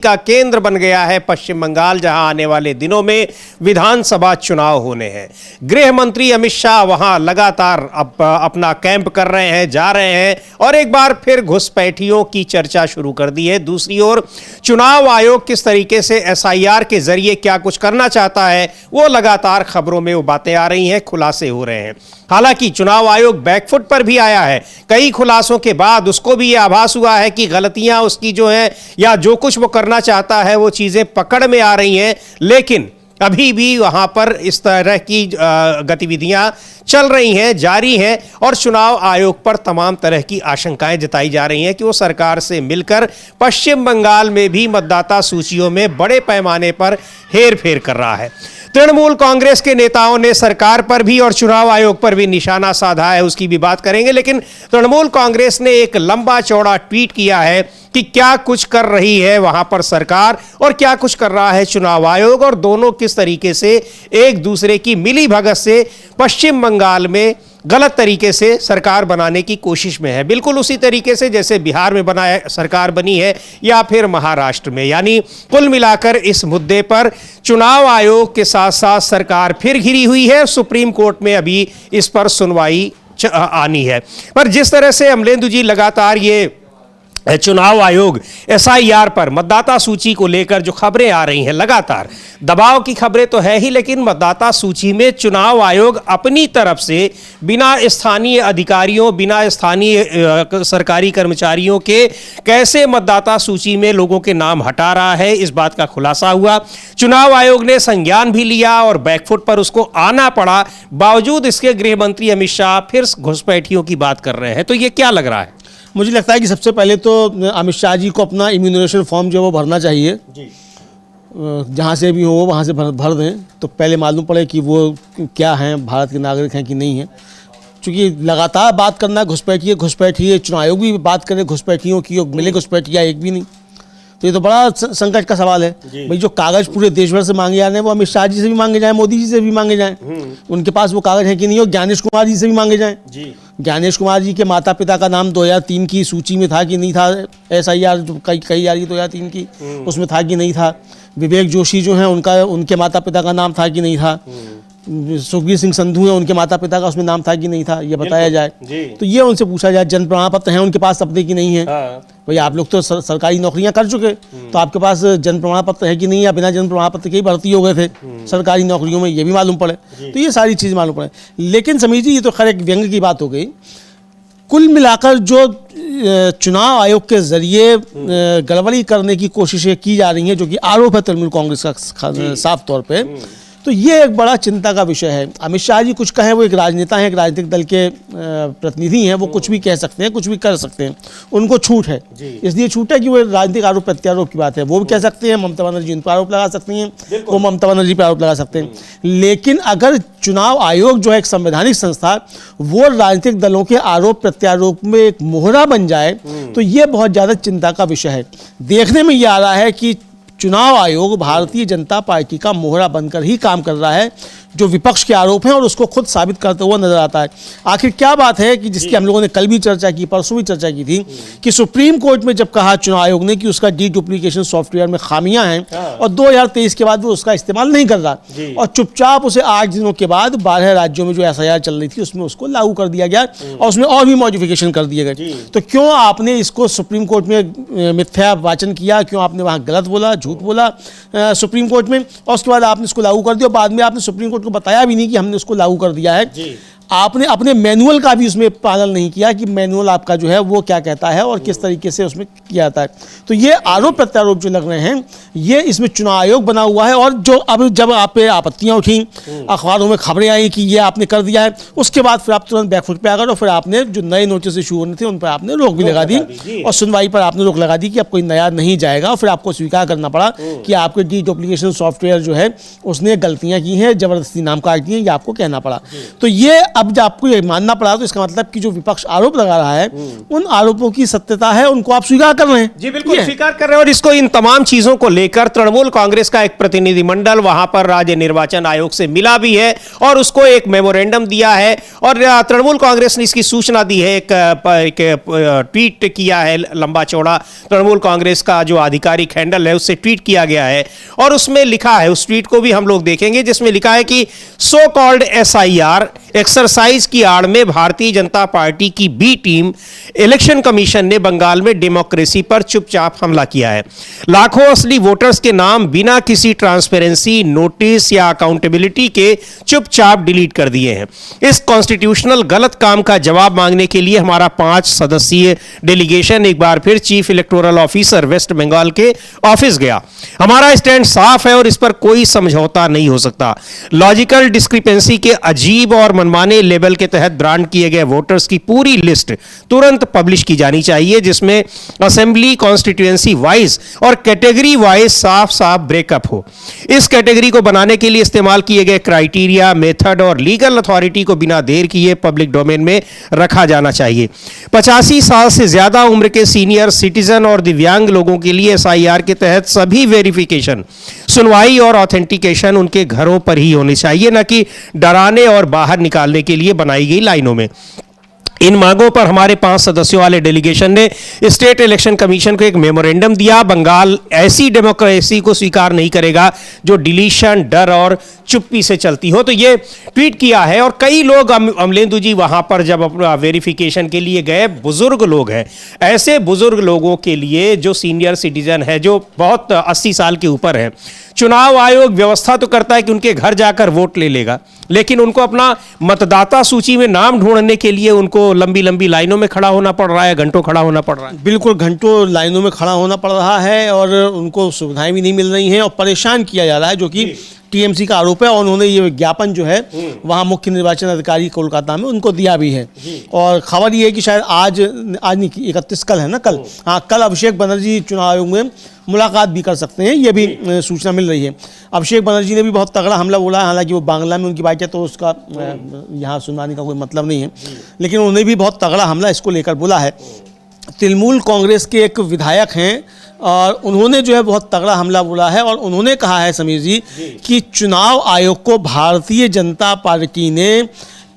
का केंद्र बन गया है पश्चिम बंगाल, जहां आने वाले दिनों में विधानसभा चुनाव होने हैं। गृह मंत्री अमित शाह वहां लगातार अपना कैंप कर रहे हैं, जा रहे हैं और एक बार फिर घुसपैठियों की चर्चा शुरू कर दी है। दूसरी ओर चुनाव आयोग किस तरीके से एसआईआर के जरिए क्या कुछ करना चाहता है, वो लगातार खबरों में वो बातें आ रही हैं, खुलासे हो रहे हैं। हालांकि चुनाव आयोग बैकफुट पर भी आया है। कई खुलासों के बाद उसको भी यह आभास हुआ है कि गलतियां उसकी जो हैं या जो कुछ वो करना चाहता है वो चीजें पकड़ में आ रही हैं, लेकिन अभी भी वहां पर इस तरह की गतिविधियां चल रही हैं, जारी हैं और चुनाव आयोग पर तमाम तरह की आशंकाएं जताई जा रही हैं कि वो सरकार से मिलकर पश्चिम बंगाल में भी मतदाता सूचियों में बड़े पैमाने पर हेरफेर कर रहा है। तृणमूल कांग्रेस के नेताओं ने सरकार पर भी और चुनाव आयोग पर भी निशाना साधा है, उसकी भी बात करेंगे। लेकिन तृणमूल कांग्रेस ने एक लंबा चौड़ा ट्वीट किया है कि क्या कुछ कर रही है वहां पर सरकार और क्या कुछ कर रहा है चुनाव आयोग, और दोनों किस तरीके से एक दूसरे की मिली भगत से पश्चिम बंगाल में गलत तरीके से सरकार बनाने की कोशिश में है। बिल्कुल उसी तरीके से जैसे बिहार में सरकार बनी है या फिर महाराष्ट्र में। यानी कुल मिलाकर इस मुद्दे पर चुनाव आयोग के साथ साथ सरकार फिर घिरी हुई है। सुप्रीम कोर्ट में अभी इस पर सुनवाई आनी है। पर जिस तरह से अमलेंदु जी लगातार ये चुनाव आयोग एसआईआर पर मतदाता सूची को लेकर जो खबरें आ रही हैं, लगातार दबाव की खबरें तो है ही, लेकिन मतदाता सूची में चुनाव आयोग अपनी तरफ से बिना स्थानीय अधिकारियों, बिना स्थानीय सरकारी कर्मचारियों के कैसे मतदाता सूची में लोगों के नाम हटा रहा है, इस बात का खुलासा हुआ। चुनाव आयोग ने संज्ञान भी लिया और बैकफुट पर उसको आना पड़ा। बावजूद इसके गृह मंत्री अमित शाह फिर घुसपैठियों की बात कर रहे हैं। तो ये क्या लग रहा है? मुझे लगता है कि सबसे पहले तो अमित शाह जी को अपना इम्यूनरेशन फॉर्म जो है वो भरना चाहिए जी। जहाँ से भी हो वहाँ से भर दें, तो पहले मालूम पड़े कि वो क्या हैं, भारत के नागरिक हैं कि नहीं हैं। क्योंकि लगातार बात करना घुसपैठिए, चुनाव आयोग भी बात करे घुसपैठियों की, मिले घुसपैठिया एक भी नहीं, तो ये तो बड़ा संकट का सवाल है। भाई जो कागज पूरे देश भर से मांगे जा रहे हैं वो अमित शाह जी से भी मांगे जाएं, मोदी जी से भी मांगे जाएं, उनके पास वो कागज है कि नहीं हो, ज्ञानेश कुमार जी से भी मांगे जाएं। ज्ञानेश कुमार जी के माता पिता का नाम 2003 की सूची में था कि नहीं था, एसआईआर जो कही जा रही 2003 की उसमें था कि नहीं था। विवेक जोशी जो हैं उनके माता पिता का नाम था कि नहीं था। सुखबीर सिंह संधू है, उनके माता पिता का उसमें नाम था कि नहीं था, ये बताया जाए। तो ये उनसे पूछा जाए। जन्म प्रमाण पत्र हैं उनके पास अपने की नहीं है। भाई आप लोग तो सरकारी नौकरियां कर चुके, तो आपके पास जन्म प्रमाण पत्र है कि नहीं, या बिना जन्म प्रमाण पत्र के ही भर्ती हो गए थे सरकारी नौकरियों में, ये भी मालूम पड़े। तो ये सारी चीज़ मालूम पड़े। लेकिन समीर जी, ये तो खैर एक व्यंग की बात हो गई। कुल मिलाकर जो चुनाव आयोग के जरिए गड़बड़ी करने की कोशिशें की जा रही हैं, जो कि आरोप है तृणमूल कांग्रेस का साफ तौर पे, तो ये एक बड़ा चिंता का विषय है। अमित शाह जी कुछ कहें, वो एक राजनेता हैं, एक राजनीतिक दल के प्रतिनिधि हैं, वो कुछ भी कह सकते हैं, कुछ भी कर सकते हैं, उनको छूट है। इसलिए छूट है कि वो राजनीतिक आरोप प्रत्यारोप की बात है, वो भी कह सकते हैं। ममता बनर्जी उन पर आरोप लगा सकती हैं, वो ममता बनर्जी पर आरोप लगा सकते हैं। लेकिन अगर चुनाव आयोग जो है एक संवैधानिक संस्था, वो राजनीतिक दलों के आरोप प्रत्यारोप में एक मोहरा बन जाए, तो ये बहुत ज़्यादा चिंता का विषय है। देखने में ये आ रहा है कि चुनाव आयोग भारतीय जनता पार्टी का मोहरा बनकर ही काम कर रहा है, जो विपक्ष के आरोप हैं, और उसको खुद साबित करते हुआ नजर आता है। आखिर क्या बात है कि जिसकी हम लोगों ने कल भी चर्चा की, परसों भी चर्चा की थी, कि सुप्रीम कोर्ट में जब कहा चुनाव आयोग ने कि उसका डीडुप्लीकेशन सॉफ्टवेयर में खामियां हैं और 2023 के बाद वो उसका इस्तेमाल नहीं कर रहा, और चुपचाप उसे 8 दिनों के बाद 12 राज्यों में जो एसआईआर चल रही थी उसमें उसको लागू कर दिया गया और उसमें और भी मॉडिफिकेशन कर दिए गए। तो क्यों आपने इसको सुप्रीम कोर्ट में मिथ्या वाचन किया, क्यों आपने वहाँ गलत बोला, झूठ बोला सुप्रीम कोर्ट में, और उसके बाद आपने इसको लागू कर दिया। बाद में आपने सुप्रीम को बताया भी नहीं कि हमने उसको लागू कर दिया है। आपने अपने मैनुअल का भी उसमें पालन नहीं किया कि मैनुअल आपका जो है वो क्या कहता है और किस तरीके से उसमें किया जाता है। तो ये आरोप प्रत्यारोप जो लग रहे हैं, ये इसमें चुनाव आयोग बना हुआ है। और जो अब जब आप पे आपत्तियां उठी, अखबारों में खबरें आई कि ये आपने कर दिया है, उसके बाद फिर आप तुरंत बैकफुट पे आ गए और फिर आपने जो नए नोटिस इशू होने थे उन पर आपने रोक भी लगा दी और सुनवाई पर आपने रोक लगा दी कि अब कोई नया नहीं जाएगा। और फिर आपको स्वीकार करना पड़ा कि आपके डीडुप्लीकेशन सॉफ्टवेयर जो है उसने गलतियां की हैं, जबरदस्ती नाम काट दिए, ये आपको कहना पड़ा। तो ये अब जब आपको ये मानना पड़ा तो इसका मतलब कि जो विपक्ष आरोप लगा रहा है उन आरोपों की सत्यता है, उनको आप स्वीकार कर रहे हैं। जी बिल्कुल स्वीकार कर रहे हैं। और इसको इन तमाम चीजों को लेकर तृणमूल कांग्रेस का एक प्रतिनिधिमंडल वहां पर राज्य निर्वाचन आयोग से मिला भी है और उसको एक मेमोरेंडम दिया है और तृणमूल कांग्रेस ने इसकी सूचना दी है। एक ट्वीट किया है लंबा चौड़ा, तृणमूल कांग्रेस का जो आधिकारिक हैंडल है उससे ट्वीट किया गया है और उसमें लिखा है, उस ट्वीट को भी हम लोग देखेंगे, जिसमें लिखा है कि सो कॉल्ड SIR एक्सरसाइज की आड़ में भारतीय जनता पार्टी की बी टीम इलेक्शन कमीशन ने बंगाल में डेमोक्रेसी पर चुपचाप हमला किया है। लाखों असली वोटर्स के नाम बिना किसी ट्रांसपेरेंसी, नोटिस या अकाउंटेबिलिटी के चुपचाप डिलीट कर दिए हैं। इस कॉन्स्टिट्यूशनल गलत काम का जवाब मांगने के लिए हमारा 5 सदस्यीय डेलीगेशन एक बार फिर chief electoral officer West Bengal के ऑफिस गया। हमारा स्टैंड साफ है और इस पर कोई समझौता नहीं हो सकता। लॉजिकल डिस्क्रिपेंसी के अजीब और मनमाने लेवल के तहत ब्रांड किए गए वोटर्स की पूरी लिस्ट तुरंत पब्लिश की जानी चाहिए, जिसमें असेंबली, कॉन्स्टिट्यूएंसी वाइज और कैटेगरी वाइज साफ साफ ब्रेकअप हो। इस कैटेगरी को बनाने के लिए इस्तेमाल किए गए क्राइटेरिया, मेथड और लीगल अथॉरिटी को बिना देर किए पब्लिक डोमेन में रखा जाना चाहिए। 85 साल से ज्यादा उम्र के सीनियर सिटीजन और दिव्यांग लोगों के लिए SIR के तहत सभी वेरिफिकेशन, सुनवाई और ऑथेंटिकेशन उनके घरों पर ही होनी चाहिए, न कि डराने और बाहर निकालने के लिए बनाई गई लाइनों में। इन मांगों पर हमारे 5 सदस्यों वाले डेलीगेशन ने स्टेट इलेक्शन कमीशन को एक मेमोरेंडम दिया। बंगाल ऐसी डेमोक्रेसी को स्वीकार नहीं करेगा जो डिलीशन, डर और चुप्पी से चलती हो। तो ये ट्वीट किया है और कई लोग, अमलेंदु जी वहां पर जब अपना वेरिफिकेशन के लिए गए, बुजुर्ग लोग हैं, ऐसे बुजुर्ग लोगों के लिए जो सीनियर सिटीजन है, जो बहुत 80 साल के ऊपर है, चुनाव आयोग व्यवस्था तो करता है कि उनके घर जाकर वोट ले लेगा, लेकिन उनको अपना मतदाता सूची में नाम ढूंढने के लिए उनको लंबी लंबी लाइनों में खड़ा होना पड़ रहा है, घंटों खड़ा होना पड़ रहा है। बिल्कुल घंटों लाइनों में खड़ा होना पड़ रहा है और उनको सुविधाएं भी नहीं मिल रही हैं और परेशान किया जा रहा है, जो कि TMC का आरोप है। और उन्होंने ये विज्ञापन जो है वहाँ मुख्य निर्वाचन अधिकारी कोलकाता में उनको दिया भी है। और खबर ये है कि शायद आज नहीं, 31 कल है ना, कल, हाँ, कल अभिषेक बनर्जी चुनाव आयोग में मुलाकात भी कर सकते हैं, ये भी सूचना मिल रही है। अभिषेक बनर्जी ने भी बहुत तगड़ा हमला बोला है, हालांकि वो बांग्ला में उनकी बात है तो उसका यहाँ सुनवाने का कोई मतलब नहीं है, लेकिन उन्होंने भी बहुत तगड़ा हमला इसको लेकर बोला है। तृणमूल कांग्रेस के एक विधायक हैं और उन्होंने जो है बहुत तगड़ा हमला बोला है और उन्होंने कहा है, समीर जी, कि चुनाव आयोग को भारतीय जनता पार्टी ने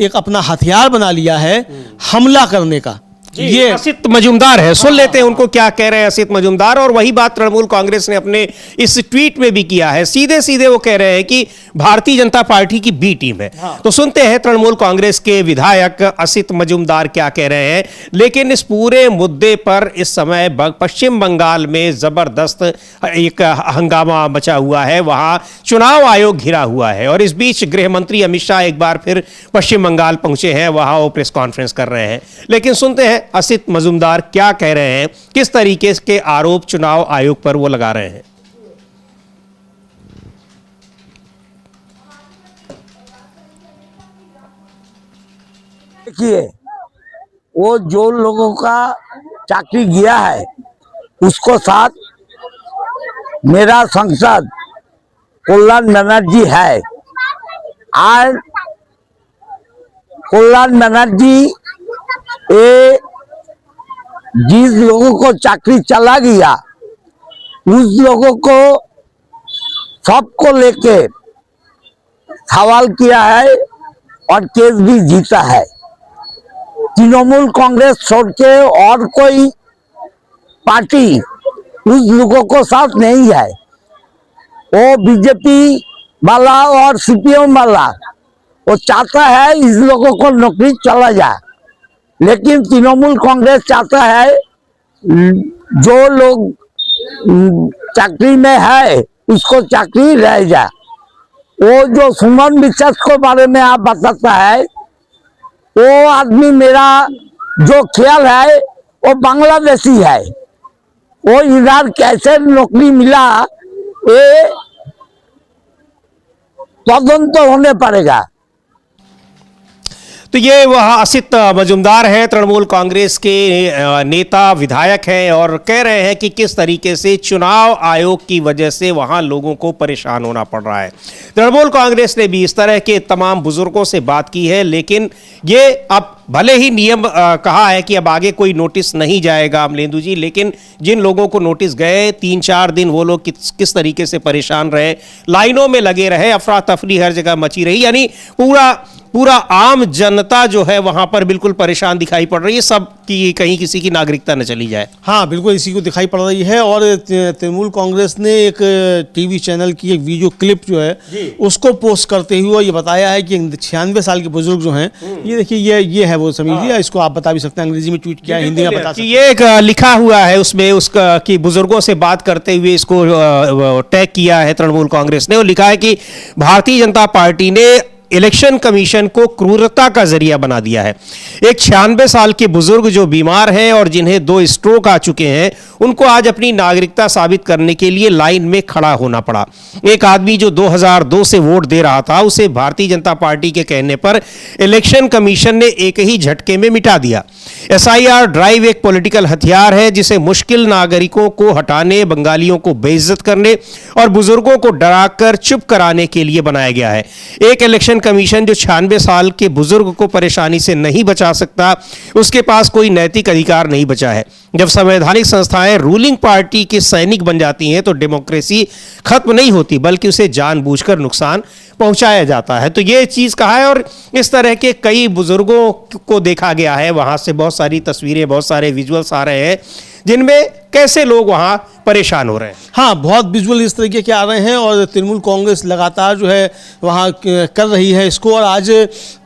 एक अपना हथियार बना लिया है हमला करने का। ये असित मजूमदार है, सुन लेते हैं उनको क्या कह रहे हैं असित मजूमदार। और वही बात तृणमूल कांग्रेस ने अपने इस ट्वीट में भी किया है। सीधे सीधे वो कह रहे हैं कि भारतीय जनता पार्टी की बी टीम है। तो सुनते हैं तृणमूल कांग्रेस के विधायक असित मजूमदार क्या कह रहे हैं। लेकिन इस पूरे मुद्दे पर इस समय पश्चिम बंगाल में जबरदस्त एक हंगामा मचा हुआ है, वहां चुनाव आयोग घिरा हुआ है और इस बीच गृह मंत्री अमित शाह एक बार फिर पश्चिम बंगाल पहुंचे हैं, वहां वो प्रेस कॉन्फ्रेंस कर रहे हैं। लेकिन सुनते हैं असित मजूमदार क्या कह रहे हैं, किस तरीके के आरोप चुनाव आयोग पर वो लगा रहे हैं। देखिए, वो जो लोगों का चाकरी गया है उसको साथ मेरा सांसद कल्याण बनर्जी है और कल्याण बनर्जी ये जिस लोगों को चाकरी चला गया उस लोगों को सबको लेके सवाल किया है और केस भी जीता है। तृणमूल कांग्रेस छोड़ के और कोई पार्टी उस लोगों को साथ नहीं है। वो बीजेपी वाला और CPM वाला वो चाहता है इस लोगों को नौकरी चला जाए, लेकिन तृणमूल कांग्रेस चाहता है जो लोग चाकरी में है उसको चाकरी रह जाए। वो जो सुमन विश्वास के बारे में आप बताता है, वो आदमी मेरा जो ख्याल है वो बांग्लादेशी है। वो इधर कैसे नौकरी मिला ये तदंत होने पड़ेगा। तो ये वह असित मजुमदार हैं, तृणमूल कांग्रेस के नेता विधायक हैं, और कह रहे हैं कि किस तरीके से चुनाव आयोग की वजह से वहां लोगों को परेशान होना पड़ रहा है। तृणमूल कांग्रेस ने भी इस तरह के तमाम बुजुर्गों से बात की है, लेकिन ये अब भले ही नियम कहा है कि अब आगे कोई नोटिस नहीं जाएगा अमलेंदु जी, लेकिन जिन लोगों को नोटिस गए 3-4 दिन वो लोग किस तरीके से परेशान रहे, लाइनों में लगे रहे, अफरा तफरी हर जगह मची रही, यानी पूरा आम जनता जो है वहां पर बिल्कुल परेशान दिखाई पड़ रही है, सब की कहीं किसी की नागरिकता न चली जाए। हाँ बिल्कुल इसी को दिखाई पड़ रही है। और तृणमूल कांग्रेस ने एक टीवी चैनल की एक वीडियो क्लिप जो है उसको पोस्ट करते हुए ये बताया है कि 96 साल के बुजुर्ग जो हैं, ये देखिए ये है वो, समझिए इसको आप बता भी सकते हैं, अंग्रेजी में ट्वीट किया है, हिंदी में बता सकते हैं। ये एक लिखा हुआ है उसमें उसका कि बुजुर्गों से बात करते हुए इसको टैग किया है तृणमूल कांग्रेस ने, और लिखा है कि भारतीय जनता पार्टी ने इलेक्शन कमीशन को क्रूरता का जरिया बना दिया है। एक 96 साल के बुजुर्ग जो बीमार हैं और जिन्हें 2 स्ट्रोक आ चुके हैं, उनको आज अपनी नागरिकता साबित करने के लिए लाइन में खड़ा होना पड़ा। एक आदमी जो 2002 से वोट दे रहा था, उसे भारतीय जनता पार्टी के कहने पर इलेक्शन कमीशन ने एक ही झटके में मिटा दिया। SIR ड्राइव एक पॉलिटिकल हथियार है जिसे मुश्किल नागरिकों को हटाने, बंगालियों को बेइज्जत करने और बुजुर्गों को डराकर चुप कराने के लिए बनाया गया है। एक इलेक्शन कमीशन जो 96 साल के बुजुर्ग को परेशानी से नहीं बचा सकता, उसके पास कोई नैतिक अधिकार नहीं बचा है। जब संवैधानिक संस्थाएं रूलिंग पार्टी के सैनिक बन जाती हैं तो डेमोक्रेसी खत्म नहीं होती, बल्कि उसे जानबूझकर नुकसान पहुंचाया जाता है। तो ये चीज कहा है, और इस तरह के कई बुजुर्गों को देखा गया है। वहां से बहुत सारी तस्वीरें, बहुत सारे विजुअल्स आ रहे हैं जिनमें कैसे लोग वहां परेशान हो रहे हैं। हाँ बहुत विजुअल इस तरीके के आ रहे हैं, और तृणमूल कांग्रेस लगातार जो है वहाँ कर रही है इसको। और आज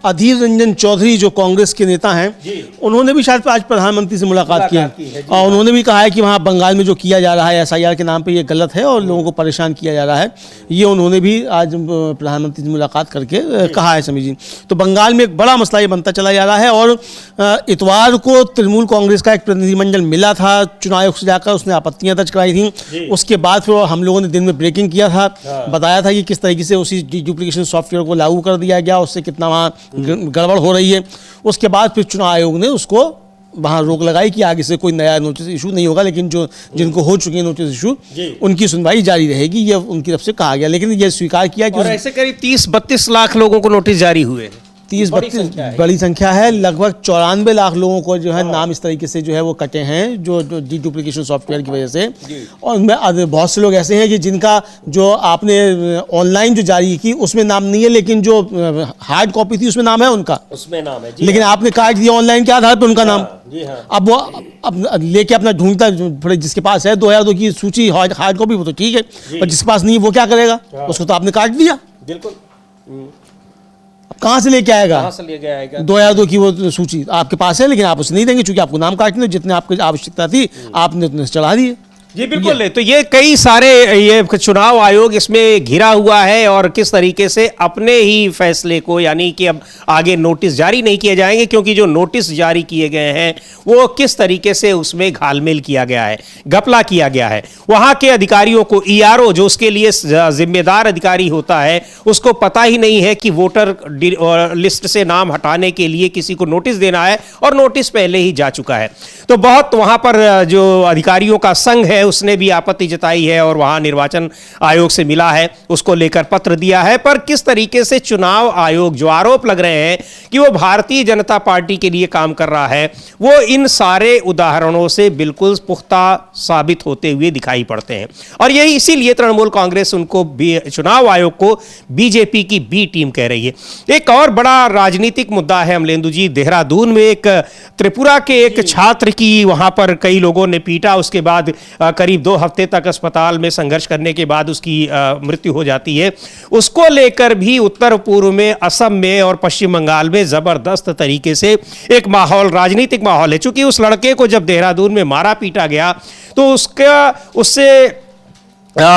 अधीर रंजन चौधरी जो कांग्रेस के नेता हैं, उन्होंने भी शायद आज प्रधानमंत्री से मुलाकात की है, और उन्होंने भी कहा है कि वहाँ बंगाल में जो किया जा रहा है SIR के नाम पे ये गलत है और लोगों को परेशान किया जा रहा है। ये उन्होंने भी आज प्रधानमंत्री से मुलाकात करके कहा है, समझिए। तो बंगाल में एक बड़ा मसला ये बनता चला जा रहा है। और इतवार को तृणमूल कांग्रेस का एक प्रतिनिधिमंडल मिला था चुनाव आयोग से जाकर, उसने आपत्तियां दर्ज कराई थी। उसके बाद फिर हम लोगों ने दिन में ब्रेकिंग किया था, बताया था कि किस तरीके से उसी डुप्लीकेशन सॉफ्टवेयर को लागू कर दिया गया, उससे कितना वहाँ गड़बड़ हो रही है। उसके बाद फिर चुनाव आयोग ने उसको वहाँ रोक लगाई कि आगे से कोई नया नोटिस इशू नहीं होगा, लेकिन जो जिनको हो चुके हैं नोटिस इशू, उनकी सुनवाई जारी रहेगी, ये उनकी तरफ से कहा गया। लेकिन ये स्वीकार किया कि ऐसे करीब 30-32 लाख लोगों को नोटिस जारी हुए हैं। 30-32 बड़ी संख्या है। लगभग 94 लाख लोगों को जो है नाम इस तरीके से जो है वो कटे हैं जो डुप्लीकेशन सॉफ्टवेयर की वजह से। और उनमें बहुत से लोग ऐसे हैं कि जिनका जो आपने ऑनलाइन जो जारी की उसमें नाम नहीं है, लेकिन जो हार्ड कॉपी थी उसमें नाम है उनका, उसमें नाम है, लेकिन आपने काट दिया ऑनलाइन के आधार पर उनका नाम। अब वो अब लेके अपना ढूंढता, जिसके पास है 2002 की सूची हार्ड कॉपी वो तो ठीक है, और जिसके पास नहीं वो क्या करेगा, उसको तो आपने काट दिया। बिल्कुल, कहाँ से लेके आएगा? 2002 की वो सूची आपके पास है, लेकिन आप उसे नहीं देंगे क्योंकि आपको नाम काटने, जितने आपकी आवश्यकता थी आपने उतने चढ़ा दिए। जी बिल्कुल। तो ये कई सारे ये चुनाव आयोग इसमें घिरा हुआ है, और किस तरीके से अपने ही फैसले को, यानी कि अब आगे नोटिस जारी नहीं किए जाएंगे, क्योंकि जो नोटिस जारी किए गए हैं वो किस तरीके से उसमें घालमेल किया गया है, घपला किया गया है। वहां के अधिकारियों को, ERO जो उसके लिए जिम्मेदार अधिकारी होता है, उसको पता ही नहीं है कि वोटर लिस्ट से नाम हटाने के लिए किसी को नोटिस देना है, और नोटिस पहले ही जा चुका है। तो बहुत वहां पर जो अधिकारियों का संघ है उसने भी आपत्ति जताई है, और वहां निर्वाचन आयोग से मिला है, उसको लेकर पत्र दिया है। पर किस तरीके से चुनाव आयोग जो आरोप लग रहे हैं कि वो भारतीय जनता पार्टी के लिए काम कर रहा है, वो इन सारे उदाहरणों से बिल्कुल पुख्ता साबित होते हुए दिखाई पड़ते हैं। और यही इसीलिए तृणमूल कांग्रेस उनको चुनाव आयोग को बीजेपी की बी टीम कह रही है। एक और बड़ा राजनीतिक मुद्दा है अमलेंदु जी, देहरादून में एक त्रिपुरा के एक छात्र की वहां पर कई लोगों ने पीटा, उसके बाद करीब 2 हफ्ते तक अस्पताल में संघर्ष करने के बाद उसकी मृत्यु हो जाती है। उसको लेकर भी उत्तर पूर्व में, असम में और पश्चिम बंगाल में जबरदस्त तरीके से एक माहौल, राजनीतिक माहौल है। चूंकि उस लड़के को जब देहरादून में मारा पीटा गया तो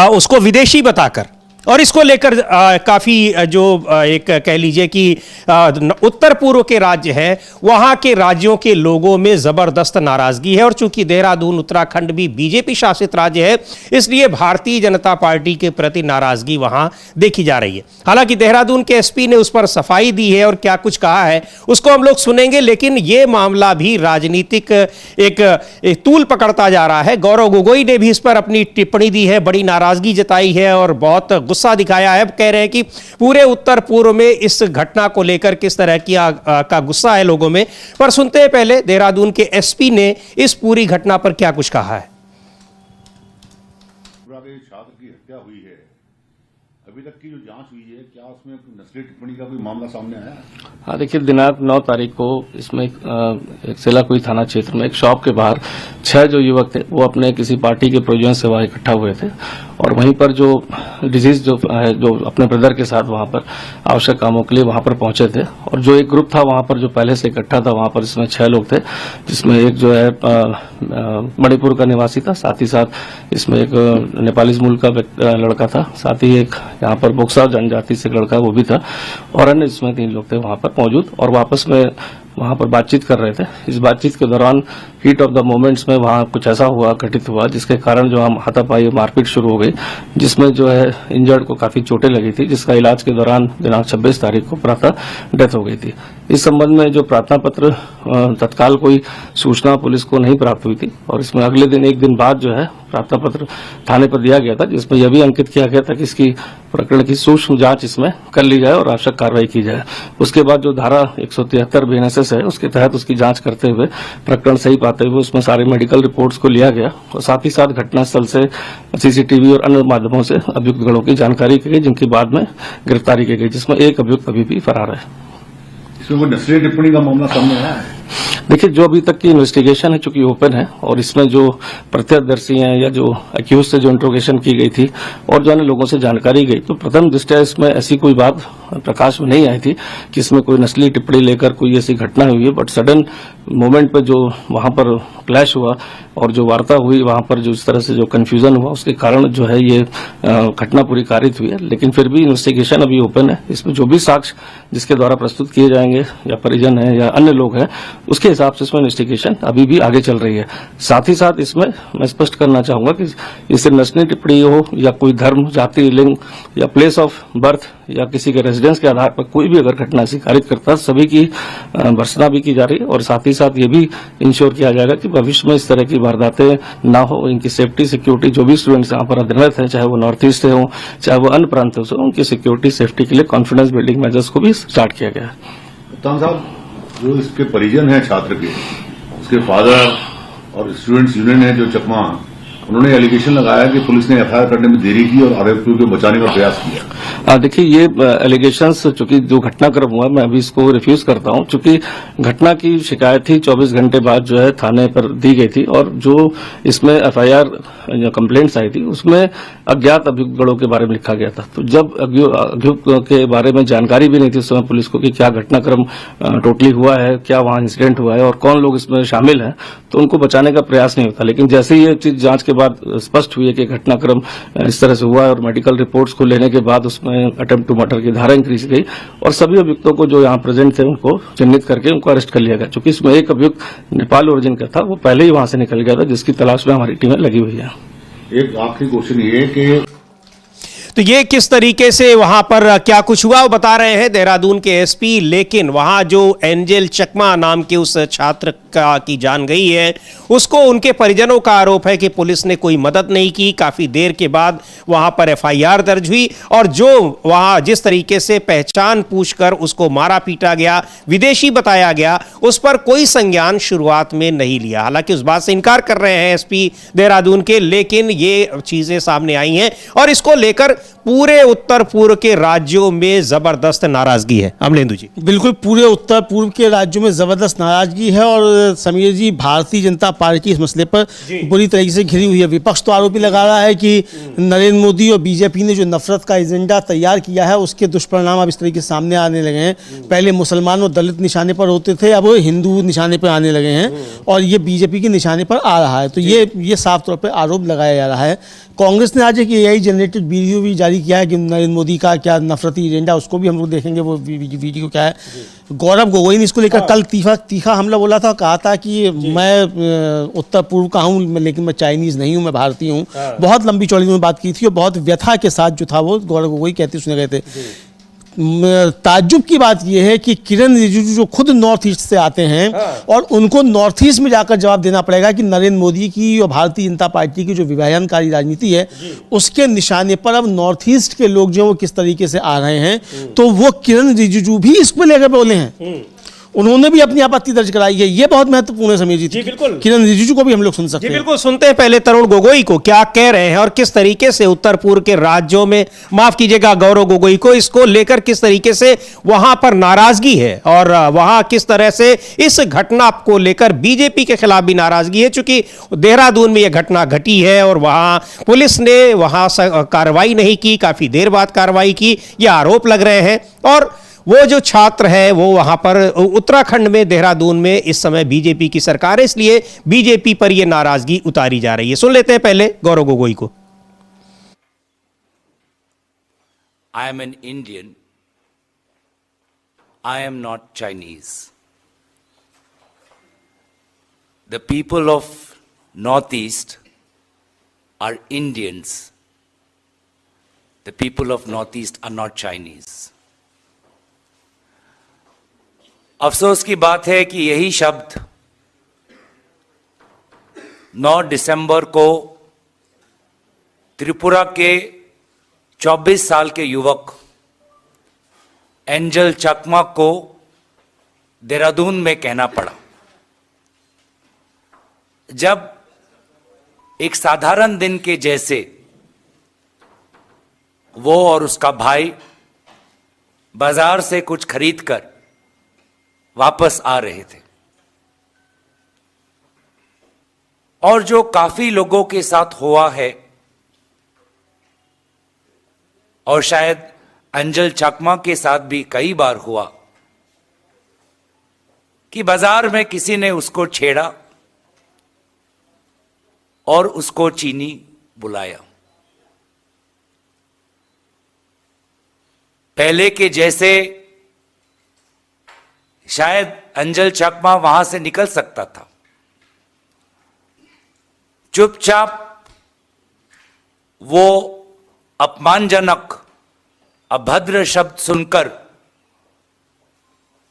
उसको विदेशी बताकर और इसको लेकर काफी जो एक कह लीजिए कि उत्तर पूर्व के राज्य हैं, वहां के राज्यों के लोगों में जबरदस्त नाराजगी है। और चूंकि देहरादून उत्तराखंड भी बीजेपी शासित राज्य है, इसलिए भारतीय जनता पार्टी के प्रति नाराजगी वहां देखी जा रही है। हालांकि देहरादून के एसपी ने उस पर सफाई दी है और क्या कुछ कहा है उसको हम लोग सुनेंगे, लेकिन यह मामला भी राजनीतिक एक तूल पकड़ता जा रहा है। गौरव गोगोई ने भी इस पर अपनी टिप्पणी दी है, बड़ी नाराजगी जताई है और बहुत गुस्सा दिखाया है। कह रहे हैं कि पूरे उत्तर पूर्व में इस घटना को लेकर किस तरह की का गुस्सा है लोगों में। पर सुनते हैं पहले देहरादून के एसपी ने इस पूरी घटना पर क्या कुछ कहा है। छात्र की हत्या हुई है, अभी तक की जो जांच हुई है, क्या उसमें नस्ली टिप्पणी का कोई मामला सामने आया? हाँ, देखिए दिनांक 9 तारीख को इसमें एक सेलाकुई थाना क्षेत्र में एक शॉप के बाहर 6 जो युवक थे वो अपने किसी पार्टी के प्रयोजन से वहां इकट्ठा हुए थे और वहीं पर जो डिजीज जो है जो अपने ब्रदर के साथ वहां पर आवश्यक कामों के लिए वहां पर पहुंचे थे। और जो एक ग्रुप था वहां पर जो पहले से इकट्ठा था वहां पर इसमें 6 लोग थे, जिसमें एक जो है मणिपुर का निवासी था, साथ ही साथ इसमें एक नेपाली मूल का लड़का था, साथ ही एक यहाँ पर बोक्सा जनजाति से लड़का वो भी था और अन्य इसमें 3 लोग थे वहां पर मौजूद और आपस में वहां पर बातचीत कर रहे थे। इस बातचीत के दौरान हीट ऑफ द मोमेंट्स में वहां कुछ ऐसा हुआ घटित हुआ जिसके कारण जो हम हाथापाई मारपीट शुरू हो गई, जिसमें जो है इंजर्ड को काफी चोटें लगी थी, जिसका इलाज के दौरान दिनांक 26 तारीख को प्रातः डेथ हो गई थी। इस संबंध में जो प्रार्थना पत्र तत्काल कोई सूचना पुलिस को नहीं प्राप्त हुई थी और इसमें अगले दिन एक दिन बाद जो है प्रार्थना पत्र थाने पर दिया गया था, जिसमें यह भी अंकित किया गया था कि इसकी प्रकरण की सूक्ष्म जांच इसमें कर ली जाए और आवश्यक कार्रवाई की जाए। उसके बाद जो धारा 173 बीएनएसएस है उसके तहत उसकी जांच करते हुए प्रकरण सही पाते हुए उसमें सारे मेडिकल रिपोर्ट्स को लिया गया और साथ ही साथ घटनास्थल से सीसीटीवी और अन्य माध्यमों से अभियुक्त गणों की जानकारी की गई, जिनकी बाद में गिरफ्तारी की गई, जिसमें एक अभियुक्त अभी भी फरार है। इसमें कोई नस्ली टिप्पणी का मामला सामने आया है? देखिए, जो अभी तक की इन्वेस्टिगेशन है चूंकि ओपन है और इसमें जो प्रत्यक्षदर्शी हैं या जो अक्यूज से जो इंट्रोगेशन की गई थी और जो अन्य लोगों से जानकारी गई, तो प्रथम दृष्टया इसमें ऐसी कोई बात प्रकाश में नहीं आई थी कि इसमें कोई नस्ली टिप्पणी लेकर कोई ऐसी घटना हुई है। बट सडन मोमेंट पर जो वहां पर क्लैश हुआ और जो वार्ता हुई वहां पर जो इस तरह से जो कंफ्यूजन हुआ उसके कारण जो है ये घटना पूरी कारित हुई है। लेकिन फिर भी इन्वेस्टिगेशन अभी ओपन है। इसमें जो भी साक्ष्य जिसके द्वारा प्रस्तुत किए जाएंगे या परिजन है या अन्य लोग हैं उसके हिसाब से इसमें इन्वेस्टिगेशन अभी भी आगे चल रही है। साथ ही साथ इसमें मैं स्पष्ट करना चाहूंगा कि इससे नस्ली टिप्पणी हो या कोई धर्म, जाति, लिंग या प्लेस ऑफ बर्थ या किसी के रेजिडेंस के आधार पर कोई भी अगर घटना ऐसी कारित करता है, सभी की भर्त्सना भी की जा रही है और साथ ही साथ ये भी इंश्योर किया जाएगा कि भविष्य में इस तरह की वारदातें ना हो। इनकी सेफ्टी सिक्योरिटी जो भी स्टूडेंट्स यहाँ पर अध्ययनरत हैं, चाहे वो नॉर्थ ईस्ट से हों चाहे वो अन्य प्रांतों से, उनकी सिक्योरिटी सेफ्टी के लिए कॉन्फिडेंस बिल्डिंग मेजर्स को भी स्टार्ट किया गया है। कप्तान साहब, जो इसके परिजन हैं छात्र के, उसके फादर और स्टूडेंट्स यूनियन है जो चकमा, उन्होंने एलिगेशन लगाया कि पुलिस ने एफआईआर करने में देरी की और आरोपियों को बचाने का प्रयास किया। देखिए, ये एलिगेशंस चूंकि जो घटनाक्रम हुआ मैं अभी इसको रिफ्यूज करता हूं, चूंकि घटना की शिकायत ही 24 घंटे बाद जो है थाने पर दी गई थी और जो इसमें एफआईआर या कंप्लेंट्स आई थी उसमें अज्ञात अभियुक्त गणों के बारे में लिखा गया था। तो जब अभियुक्त के बारे में जानकारी भी नहीं थी उस समय पुलिस को कि क्या घटनाक्रम टोटली हुआ है, क्या वहां इंसिडेंट हुआ है और कौन लोग इसमें शामिल हैं, तो उनको बचाने का प्रयास नहीं होता। लेकिन जैसे ही ये चीज जांच के बाद स्पष्ट हुई है कि घटनाक्रम इस तरह से हुआ है और मेडिकल रिपोर्ट्स को लेने के बाद उसमें अटेम्प्ट टू मर्डर की धारा इंक्रीज गई और सभी अभियुक्तों को जो यहाँ प्रेजेंट थे उनको चिन्हित करके उनको अरेस्ट कर लिया गया। चूंकि इसमें एक अभियुक्त नेपाल ओरिजिन का था, वो पहले ही वहां से निकल गया था, जिसकी तलाश में हमारी टीमें लगी हुई है। एक आखिरी क्वेश्चन ये कि तो ये किस तरीके से वहां पर क्या कुछ हुआ वो बता रहे हैं देहरादून के एसपी। लेकिन वहां जो एंजल चकमा नाम के उस छात्र की जान गई है, उसको उनके परिजनों का आरोप है कि पुलिस ने कोई मदद नहीं की। काफी देर के बाद वहां पर एफआईआर दर्ज हुई और जो वहां जिस तरीके से पहचान पूछकर उसको मारा पीटा गया, विदेशी बताया गया, उस पर कोई संज्ञान शुरुआत में नहीं लिया। हालांकि उस बात से इनकार कर रहे हैं एसपी देहरादून के, लेकिन ये चीजें सामने आई हैं और इसको लेकर पूरे उत्तर पूर्व के राज्यों में जबरदस्त नाराजगी है। अमलेंदु जी, बिल्कुल पूरे उत्तर पूर्व के राज्यों में जबरदस्त नाराजगी है और समीर जी, भारतीय जनता पार्टी इस मसले पर बुरी तरीके से घिरी हुई है। विपक्ष तो आरोप लगा रहा है कि नरेंद्र मोदी और बीजेपी ने जो नफरत का एजेंडा तैयार किया है उसके दुष्परिणाम अब इस तरीके से सामने आने लगे हैं। पहले मुसलमान और दलित निशाने पर होते थे, अब हिंदू निशाने पर आने लगे हैं और ये बीजेपी के निशाने पर आ रहा है। तो ये साफ तौर पर आरोप लगाया जा रहा है। कांग्रेस ने आज एक AI जनरेटेड वीडियो भी जारी किया है कि नरेंद्र मोदी का क्या नफरती एजेंडा, उसको भी हम लोग देखेंगे वो वीडियो क्या है। गौरव गोगोई ने इसको लेकर कल तीखा हमला बोला था, कहा था कि मैं उत्तर पूर्व का हूँ लेकिन मैं चाइनीज नहीं हूँ, मैं भारतीय हूँ। बहुत लंबी चौड़ी में बात की थी और बहुत व्यथा के साथ जो था वो गौरव गोगोई कहते सुने गए थे। ताज्जुब की बात यह है कि किरण रिजिजू जो खुद नॉर्थ ईस्ट से आते हैं और उनको नॉर्थ ईस्ट में जाकर जवाब देना पड़ेगा कि नरेंद्र मोदी की और भारतीय जनता पार्टी की जो विभाजनकारी राजनीति है उसके निशाने पर अब नॉर्थ ईस्ट के लोग जो वो किस तरीके से आ रहे हैं, तो वो किरण रिजिजू भी इसको लेकर बोले हैं। उन्होंने भी अपनी आपत्ति दर्ज कराई है। ये बहुत महत्वपूर्ण है समीर जी। जी बिल्कुल, किरण रिजिजू को भी हम लोग सुन सकते हैं। बिल्कुल सुनते हैं पहले तरुण गोगोई को क्या कह रहे हैं और किस तरीके से उत्तर पूर्व के राज्यों में, माफ कीजिएगा गौरव गोगोई को, इसको लेकर किस तरीके से वहां पर नाराजगी है और वहां किस तरह से इस घटना को लेकर बीजेपी के खिलाफ भी नाराजगी है। चूंकि देहरादून में यह घटना घटी है और वहां पुलिस ने वहां कार्रवाई नहीं की, काफी देर बाद कार्रवाई की, यह आरोप लग रहे हैं। और वो जो छात्र है वो वहां पर उत्तराखंड में देहरादून में इस समय बीजेपी की सरकार है, इसलिए बीजेपी पर यह नाराजगी उतारी जा रही है। सुन लेते हैं पहले गौरव गोगोई को। I am an Indian. I am not Chinese. The people of Northeast are Indians. The people of Northeast are not Chinese. अफसोस की बात है कि यही शब्द 9 दिसंबर को त्रिपुरा के 24 साल के युवक एंजल चकमा को देहरादून में कहना पड़ा, जब एक साधारण दिन के जैसे वो और उसका भाई बाजार से कुछ खरीदकर वापस आ रहे थे और जो काफी लोगों के साथ हुआ है और शायद अंजल चकमा के साथ भी कई बार हुआ कि बाजार में किसी ने उसको छेड़ा और उसको चीनी बुलाया। पहले के जैसे शायद अंजल चकमा वहां से निकल सकता था, चुपचाप वो अपमानजनक अभद्र शब्द सुनकर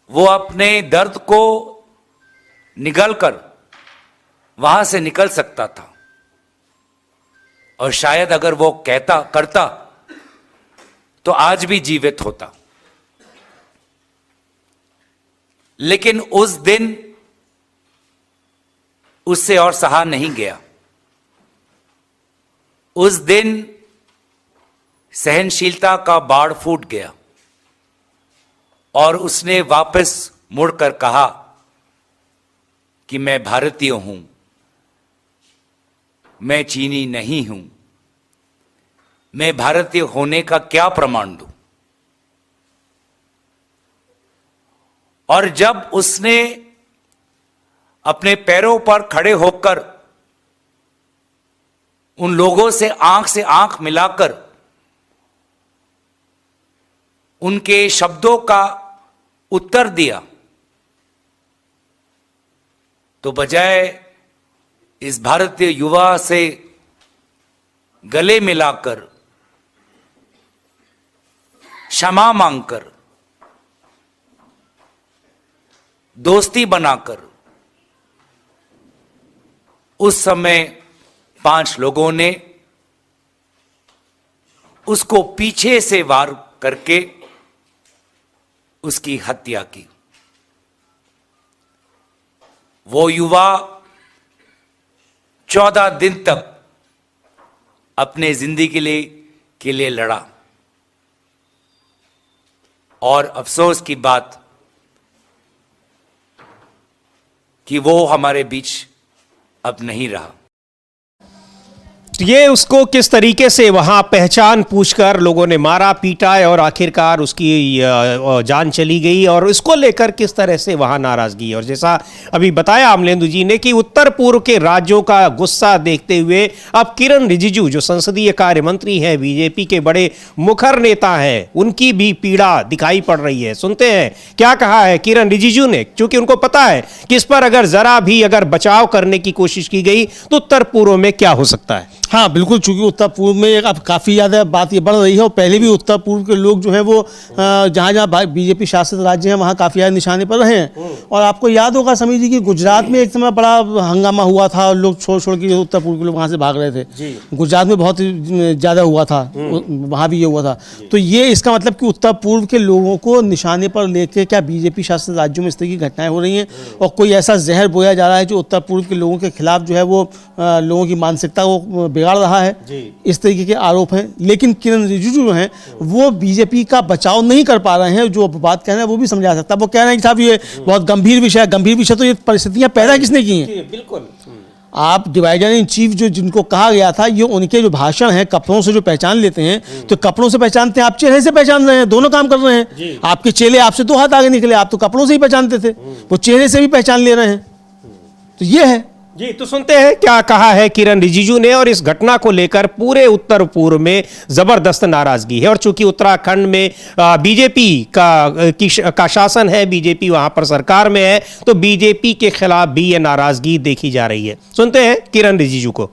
वो अपने दर्द को निगलकर वहां से निकल सकता था और शायद अगर वो करता तो आज भी जीवित होता। लेकिन उस दिन उससे और सहा नहीं गया। उस दिन सहनशीलता का बाड़ फूट गया और उसने वापस मुड़कर कहा कि मैं भारतीय हूं, मैं चीनी नहीं हूं, मैं भारतीय होने का क्या प्रमाण दूं। और जब उसने अपने पैरों पर खड़े होकर उन लोगों से आंख मिलाकर उनके शब्दों का उत्तर दिया, तो बजाय इस भारतीय युवा से गले मिलाकर क्षमा मांगकर दोस्ती बनाकर उस समय 5 लोगों ने उसको पीछे से वार करके उसकी हत्या की। वो युवा 14 दिन तक अपने जिंदगी के लिए लड़ा और अफसोस की बात कि वो हमारे बीच अब नहीं रहा। ये उसको किस तरीके से वहां पहचान पूछकर लोगों ने मारा पीटा और आखिरकार उसकी जान चली गई, और इसको लेकर किस तरह से वहां नाराजगी। और जैसा अभी बताया अमलेंदु जी ने कि उत्तर पूर्व के राज्यों का गुस्सा देखते हुए अब किरण रिजिजू जो संसदीय कार्य मंत्री हैं, बीजेपी के बड़े मुखर नेता हैं, उनकी भी पीड़ा दिखाई पड़ रही है। सुनते हैं क्या कहा है किरण रिजिजू ने, क्योंकि उनको पता है कि इस पर अगर जरा भी अगर बचाव करने की कोशिश की गई तो उत्तर पूर्व में क्या हो सकता है। हाँ बिल्कुल, चूंकि उत्तर पूर्व में अब काफ़ी ज़्यादा बात ये बढ़ रही है, और पहले भी उत्तर पूर्व के लोग जो हैं वो जहाँ जहाँ बीजेपी शासित राज्य हैं वहाँ काफ़ी ज़्यादा निशाने पर रहे हैं। और आपको याद होगा समीर जी कि गुजरात में एक समय बड़ा हंगामा हुआ था और लोग छोड़ छोड़ के उत्तर पूर्व के लोग वहाँ से भाग रहे थे। गुजरात में बहुत ज़्यादा हुआ था, वहाँ भी ये हुआ था। तो ये इसका मतलब कि उत्तर पूर्व के लोगों को निशाने पर लेके क्या बीजेपी शासित राज्यों में इस तरह की घटनाएं हो रही हैं, और कोई ऐसा जहर बोया जा रहा है जो उत्तर पूर्व के लोगों के खिलाफ जो है वो लोगों की मानसिकता को बिगाड़ रहा है। इस तरीके के आरोप हैं। लेकिन किरण रिजिजू जो हैं वो बीजेपी का बचाव नहीं कर पा रहे हैं। जो बात कह रहे हैं वो भी समझा सकता है। वो कह रहे हैं कि साहब ये बहुत गंभीर विषय है। गंभीर विषय तो ये परिस्थितियां पैदा किसने की हैं? बिल्कुल। आप डिवाइडर इन चीफ जो जिनको कहा गया था, ये उनके जो भाषण हैं कपड़ों से जो पहचान लेते हैं, तो कपड़ों से पहचानते हैं, आप चेहरे से पहचान रहे हैं, दोनों काम कर रहे हैं। आपके चेले आपसे 2 हाथ आगे निकले, आप तो कपड़ों से ही पहचानते थे, वो चेहरे से भी पहचान ले रहे हैं। तो ये है जी। तो सुनते हैं क्या कहा है किरण रिजिजू ने। और इस घटना को लेकर पूरे उत्तर पूर्व में जबरदस्त नाराजगी है, और चूंकि उत्तराखंड में बीजेपी का शासन है, बीजेपी वहां पर सरकार में है, तो बीजेपी के खिलाफ भी ये नाराजगी देखी जा रही है। सुनते हैं किरण रिजिजू को।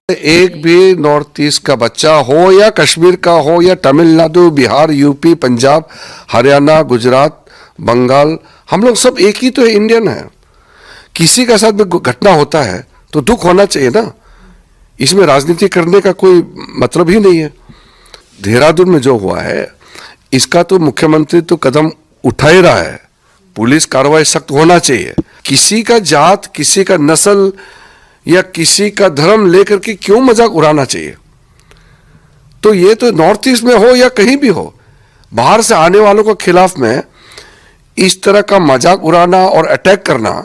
एक भी नॉर्थ ईस्ट का बच्चा हो या कश्मीर का हो या तमिलनाडु, बिहार, यूपी, पंजाब, हरियाणा, गुजरात, बंगाल, हम लोग सब एक ही तो इंडियन है। किसी का साथ में घटना होता है तो दुख होना चाहिए ना, इसमें राजनीति करने का कोई मतलब ही नहीं है। देहरादून में जो हुआ है इसका तो मुख्यमंत्री तो कदम उठा ही रहा है, पुलिस कार्रवाई सख्त होना चाहिए। किसी का जात, किसी का नस्ल या किसी का धर्म लेकर के क्यों मजाक उड़ाना चाहिए? तो ये तो नॉर्थ ईस्ट में हो या कहीं भी हो, बाहर से आने वालों के खिलाफ में इस तरह का मजाक उड़ाना और अटैक करना,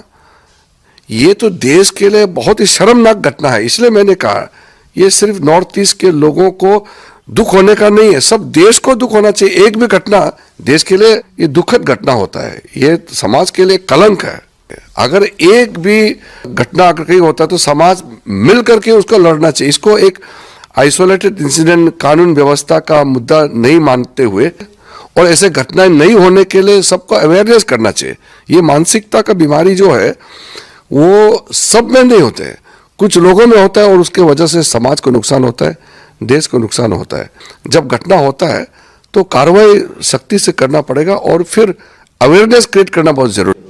ये तो देश के लिए बहुत ही शर्मनाक घटना है। इसलिए मैंने कहा ये सिर्फ नॉर्थ ईस्ट के लोगों को दुख होने का नहीं है, सब देश को दुख होना चाहिए। एक भी घटना देश के लिए ये दुखद घटना होता है, ये समाज के लिए कलंक है। अगर एक भी घटना अगर कहीं होता है तो समाज मिल करके उसको लड़ना चाहिए। इसको एक आइसोलेटेड इंसिडेंट कानून व्यवस्था का मुद्दा नहीं मानते हुए और ऐसे घटनाएं नहीं होने के लिए सबको अवेयरनेस करना चाहिए। ये मानसिकता का बीमारी जो है वो सब में नहीं होते, कुछ लोगों में होता है और उसके वजह से समाज को नुकसान होता है, देश को नुकसान होता है। जब घटना होता है तो कार्रवाई सख्ती से करना पड़ेगा और फिर अवेयरनेस क्रिएट करना बहुत जरूरी है।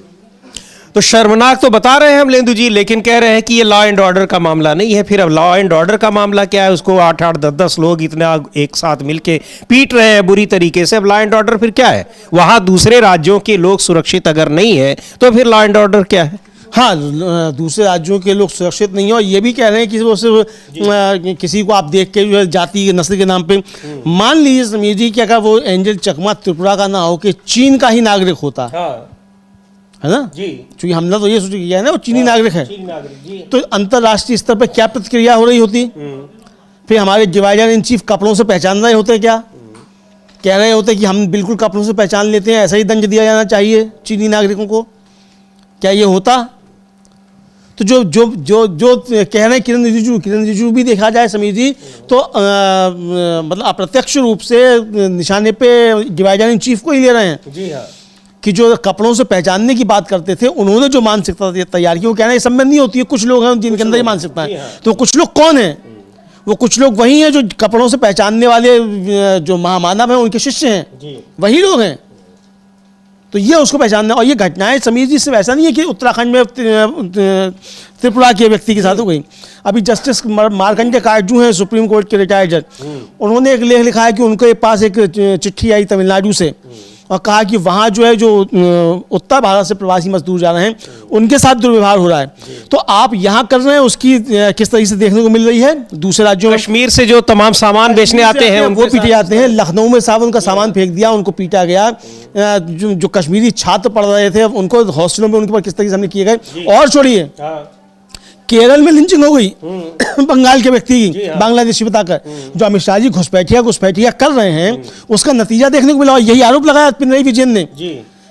तो शर्मनाक तो बता रहे हैं अमलेंदु जी, लेकिन कह रहे हैं कि ये लॉ एंड ऑर्डर का मामला नहीं है। फिर अब लॉ एंड ऑर्डर का मामला क्या है? उसको 8-8, 10-10 लोग इतना एक साथ मिलके पीट रहे हैं बुरी तरीके से। अब लॉ एंड ऑर्डर फिर क्या है? वहां दूसरे राज्यों के लोग सुरक्षित अगर नहीं है तो फिर लॉ एंड ऑर्डर क्या है? हाँ, दूसरे राज्यों के लोग सुरक्षित नहीं है। और ये भी कह रहे हैं कि वो सिर्फ किसी को आप देख के जो है जाति नस्ल के नाम पे, मान लीजिए समीर जी कि अगर वो एंजल चकमा त्रिपुरा का ना हो कि चीन का ही नागरिक होता, है ना जी, क्योंकि हमने तो ये सोच किया है ना वो चीनी नागरिक है, तो अंतर्राष्ट्रीय स्तर पर क्या प्रतिक्रिया हो रही होती? फिर हमारे डिवाइडर इन चीफ कपड़ों से पहचान रहे होते, क्या कह रहे होते कि हम बिल्कुल कपड़ों से पहचान लेते हैं, ऐसा ही दंड दिया जाना चाहिए चीनी नागरिकों को, क्या ये होता? तो जो जो जो जो कह रहे हैं किरण रिजिजू भी देखा जाए समीर जी तो मतलब अप्रत्यक्ष रूप से निशाने पे डिवाइडर इन चीफ को ही ले रहे हैं। जी हाँ, कि जो कपड़ों से पहचानने की बात करते थे उन्होंने जो मानसिकता तैयार की, वो कहना ये सब में नहीं होती है, कुछ लोग हैं जिनके अंदर ये मानसिकता है। तो कुछ लोग कौन है? वो कुछ लोग वही हैं जो कपड़ों से पहचानने वाले जो महामानव हैं उनके शिष्य हैं, वही लोग हैं। तो ये उसको पहचानना। और ये घटनाएं समीर जी सिर्फ ऐसा नहीं है कि उत्तराखंड में त्रिपुरा के व्यक्ति के साथ हो गई। अभी जस्टिस मार्कंडेय काटजू हैं सुप्रीम कोर्ट के रिटायर्ड जज, उन्होंने एक लेख लिखा है कि उनके पास एक चिट्ठी आई तमिलनाडु से, और कहा कि वहाँ जो है जो उत्तर भारत से प्रवासी मजदूर जा रहे हैं उनके साथ दुर्व्यवहार हो रहा है। तो आप यहाँ कर रहे हैं उसकी किस तरीके से देखने को मिल रही है दूसरे राज्यों में। कश्मीर से जो तमाम सामान बेचने आते हैं वो पीटे जाते हैं। लखनऊ में साहब उनका सामान फेंक दिया, उनको पीटा गया। जो कश्मीरी छात्र पढ़ रहे थे उनको हॉस्टलों में उनके पर किस तरीके से हमने किए गए। और छोड़िए केरल में लिंचिंग हो गई बंगाल के व्यक्ति की, बांग्लादेशी बताकर। जो अमित शाह जी घुसपैठिया कर रहे हैं उसका नतीजा देखने को मिला। और यही आरोप लगाया पिनराई विजयन ने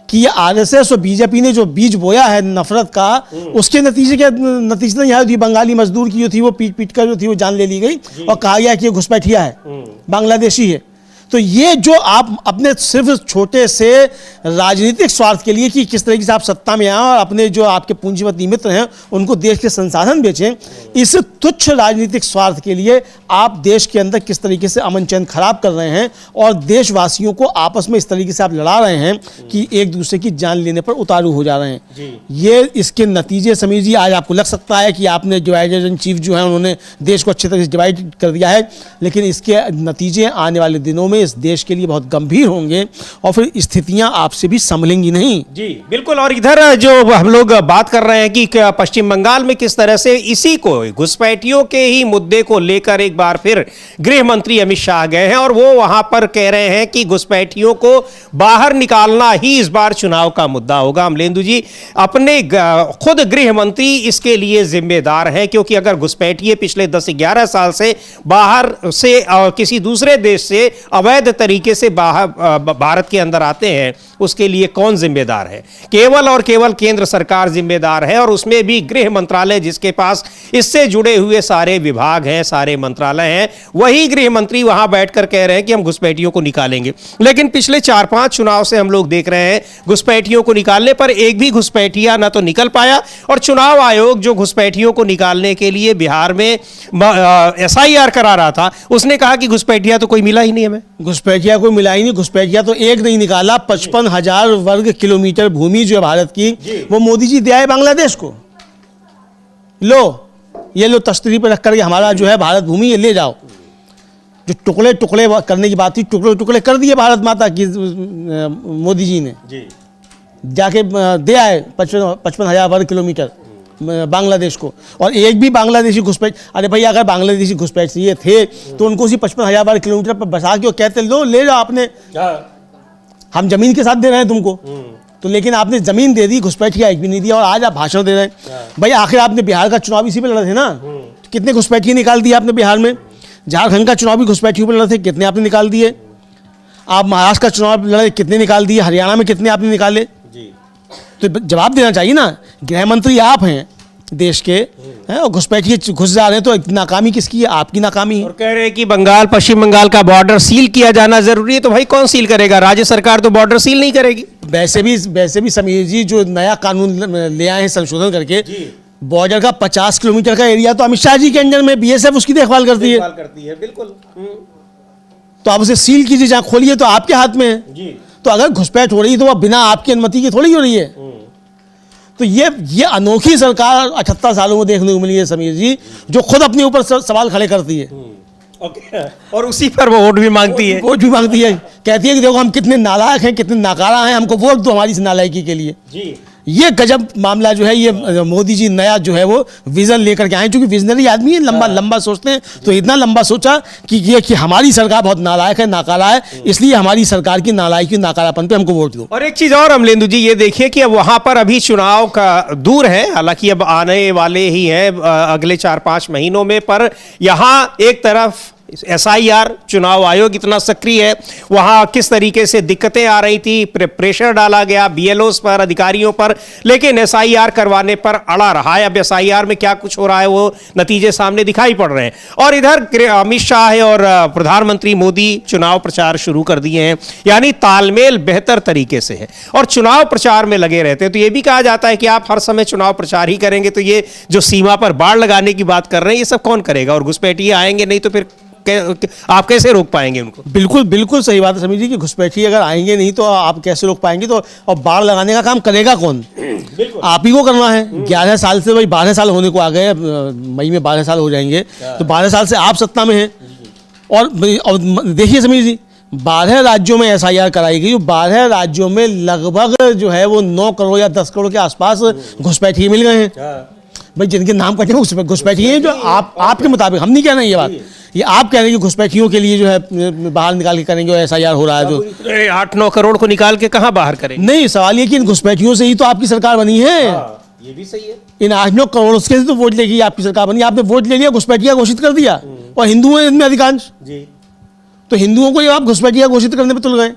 कि ये आरएसएस और बीजेपी ने जो बीज बोया है नफरत का, उसके नतीजे यहाँ थी बंगाली मजदूर की जो थी वो पीट कर जो थी वो जान ले ली गई और कहा गया कि ये घुसपैठिया है, बांग्लादेशी है। तो ये जो आप अपने सिर्फ छोटे से राजनीतिक स्वार्थ के लिए कि किस तरीके से आप सत्ता में आए और अपने जो आपके पूंजीपति मित्र हैं उनको देश के संसाधन बेचें, इस तुच्छ राजनीतिक स्वार्थ के लिए आप देश के अंदर किस तरीके से अमन चैन खराब कर रहे हैं और देशवासियों को आपस में इस तरीके से आप लड़ा रहे हैं कि एक दूसरे की जान लेने पर उतारू हो जा रहे हैं। ये इसके नतीजे समीर जी, आज आपको लग सकता है कि आपने जो एडिटर इन चीफ जो है उन्होंने देश को अच्छी तरह से डिवाइड कर दिया है, लेकिन इसके नतीजे आने वाले दिनों में इस देश के लिए बहुत गंभीर होंगे और फिर स्थितियां आपसे भी संभलेंगी नहीं। जी बिल्कुल। और इधर जो हम लोग बात कर रहे हैं कि पश्चिम बंगाल में किस तरह से इसी को घुसपैठियों के ही मुद्दे को लेकर एक बार फिर गृह मंत्री अमित शाह गए हैं और वो वहां पर कह रहे हैं कि घुसपैठियों को बाहर निकालना ही इस बार चुनाव का मुद्दा होगा। अमलेंदु जी, अपने खुद गृह मंत्री इसके लिए जिम्मेदार हैं, क्योंकि अगर घुसपैठिए पिछले 10-11 साल से बाहर से किसी दूसरे देश से अवैध तरीके से भारत के अंदर आते हैं, उसके लिए कौन जिम्मेदार है? केवल और केवल केंद्र सरकार जिम्मेदार है, और उसमें भी गृह मंत्रालय जिसके पास इससे जुड़े हुए सारे विभाग हैं, सारे मंत्रालय हैं, वही गृह मंत्री वहां बैठकर कह रहे हैं कि हम घुसपैठियों को निकालेंगे। लेकिन पिछले 4-5 चुनाव से हम लोग देख रहे हैं घुसपैठियों को निकालने पर एक भी घुसपैठिया ना तो निकल पाया, और चुनाव आयोग जो घुसपैठियों को निकालने के लिए बिहार में SIR करा रहा था, उसने कहा कि घुसपैठिया तो कोई मिला ही नहीं हमें। घुसपैठिया कोई मिला ही नहीं। घुसपैठिया तो एक नहीं निकाला, 55,000 वर्ग किलोमीटर भूमि जो है भारत की वो मोदी जी दे आए बांग्लादेश को। लो ये लो तश्तरी पे रख करके हमारा जो है भारत भूमि ये ले जाओ। जो टुकड़े टुकड़े करने की बात थी, टुकड़े टुकड़े कर दिए भारत माता की मोदी जी ने जाके दे आए 55,000 वर्ग किलोमीटर बांग्लादेश को। और एक भी बांग्लादेशी घुसपैठ, अरे भैया अगर बांग्लादेशी घुसपैठिए थे तो उनको उसी 55,000 वर्ग किलोमीटर पर बसा के कहते लो ले जाओ आपने, हम जमीन के साथ दे रहे हैं तुमको। तो लेकिन आपने जमीन दे दी, घुसपैठिया एक भी नहीं दिया, और आज आप भाषण दे रहे हैं। भाई आखिर आपने बिहार का चुनाव इसी पे लड़े थे ना, तो कितने घुसपैठिए निकाल दिए आपने बिहार में? झारखंड का चुनाव भी घुसपैठियों पर लड़े थे, कितने आपने निकाल दिए? आप महाराष्ट्र का चुनाव लड़े, कितने निकाल दिए? हरियाणा में कितने आपने निकाले? तो जवाब देना चाहिए ना। गृह मंत्री आप हैं देश के हैं और घुसपैठिए घुस जा रहे हैं, तो नाकामी किसकी है? आपकी नाकामी है। और कह रहे हैं कि पश्चिम बंगाल का बॉर्डर सील किया जाना जरूरी है। तो भाई कौन सील करेगा? राज्य सरकार तो बॉर्डर सील नहीं करेगी। वैसे भी समीर जी जो नया कानून ले आए हैं संशोधन करके, बॉर्डर का 50 किलोमीटर का एरिया तो अमित शाह जी के अंडर में BSF उसकी देखभाल करती है। बिल्कुल। तो आप उसे सील कीजिए, जहाँ खोलिए तो आपके हाथ में है। तो अगर घुसपैठ हो रही है तो वह बिना आपकी अनुमति के थोड़ी हो रही है। तो ये अनोखी सरकार 78 सालों में देखने को मिली है समीर जी, जो खुद अपने ऊपर सवाल खड़े करती है। और उसी पर वो वोट भी मांगती है। वोट भी मांगती है, कहती है कि देखो हम कितने नालायक हैं, कितने नाकारा हैं, हमको वोट दो हमारी इस नालायकी के लिए। ये गजब मामला जो है, ये मोदी जी नया जो है वो विजन लेकर के आए, क्योंकि विजनरी आदमी है, लंबा सोचते हैं। तो इतना लंबा सोचा कि हमारी सरकार बहुत नालायक है, नाकारा है, इसलिए हमारी सरकार की नालायकी नाकारापन पे हमको वोट दो। और एक चीज और अमलेंदु जी, ये देखिए कि अब वहां पर अभी चुनाव का दूर है, हालांकि अब आने वाले ही हैं अगले 4-5 महीनों में, पर यहां एक तरफ SIR चुनाव आयोग इतना सक्रिय है, वहां किस तरीके से दिक्कतें आ रही थी, प्रेशर डाला गया BLOs पर, अधिकारियों पर, लेकिन SIR करवाने पर अड़ा रहा है। अब SIR में क्या कुछ हो रहा है वो नतीजे सामने दिखाई पड़ रहे हैं। और इधर अमित शाह और प्रधानमंत्री मोदी चुनाव प्रचार शुरू कर दिए हैं, यानी तालमेल बेहतर तरीके से है और चुनाव प्रचार में लगे रहते हैं। तो ये भी कहा जाता है कि आप हर समय चुनाव प्रचार ही करेंगे, तो ये जो सीमा पर बाड़ लगाने की बात कर रहे हैं, ये सब कौन करेगा? और घुसपैठिए आएंगे नहीं तो फिर आप कैसे रोक पाएंगे उनको? बिल्कुल सही बात है समीर जी कि घुसपैठिए अगर आएंगे नहीं तो आप कैसे रोक पाएंगे? तो और बाढ़ लगाने का काम करेगा कौन? आप ही को करना है। 11 साल से भाई 12 साल होने को आ गए, मई में 12 साल हो जाएंगे, तो 12 साल से आप सत्ता में हैं। और देखिए समीर जी, 12 राज्यों में एसआईआर कराई गई। 12 राज्यों में लगभग जो है वो 9 करोड़ या 10 करोड़ के आसपास घुसपैठिए मिल गए हैं। भाई जिनके नाम कटे उसमें घुसपैठिए हैं, जो आपके मुताबिक, हम नहीं कह रहे हैं ये बात, ये आप कह रहे हैं कि घुसपैठियों के लिए जो है बाहर निकाल के करेंगे और एसआईआर हो रहा है। तो 8-9 करोड़ को निकाल के कहाँ बाहर करेंगे? नहीं, सवाल ये कि इन घुसपैठियों से ही तो आपकी सरकार बनी है। ये भी सही है। इन 8-9 करोड़ से तो वोट लेगी आपकी सरकार बनी। आपने वोट ले लिया, घुसपैठिया घोषित कर दिया, और हिंदू हैं इनमें अधिकांश जी। तो हिंदुओं को जब आप घुसपैठिया घोषित करने पे तुल गए,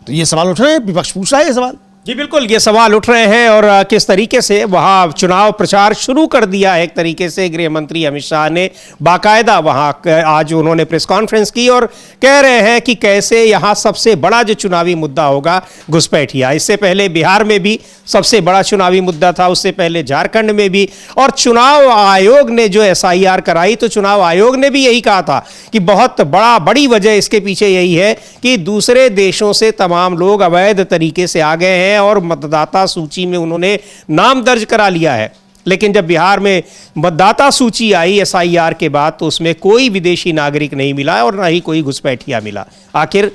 तो ये सवाल उठ रहे हैं, विपक्ष पूछ रहा है ये सवाल। जी बिल्कुल, ये सवाल उठ रहे हैं। और किस तरीके से वहां चुनाव प्रचार शुरू कर दिया है, एक तरीके से गृह मंत्री अमित शाह ने बाकायदा वहां आज उन्होंने प्रेस कॉन्फ्रेंस की और कह रहे हैं कि कैसे यहां सबसे बड़ा जो चुनावी मुद्दा होगा घुसपैठिया। इससे पहले बिहार में भी सबसे बड़ा चुनावी मुद्दा था, उससे पहले झारखंड में भी। और चुनाव आयोग ने जो एसआईआर कराई, तो चुनाव आयोग ने भी यही कहा था कि बहुत बड़ी वजह इसके पीछे यही है कि दूसरे देशों से तमाम लोग अवैध तरीके से आ गए हैं और मतदाता सूची में उन्होंने नाम दर्ज करा लिया है। लेकिन जब बिहार में मतदाता सूची आई एसआईआर के बाद, तो उसमें कोई विदेशी नागरिक नहीं मिला और ना ही कोई घुसपैठिया मिला। आखिर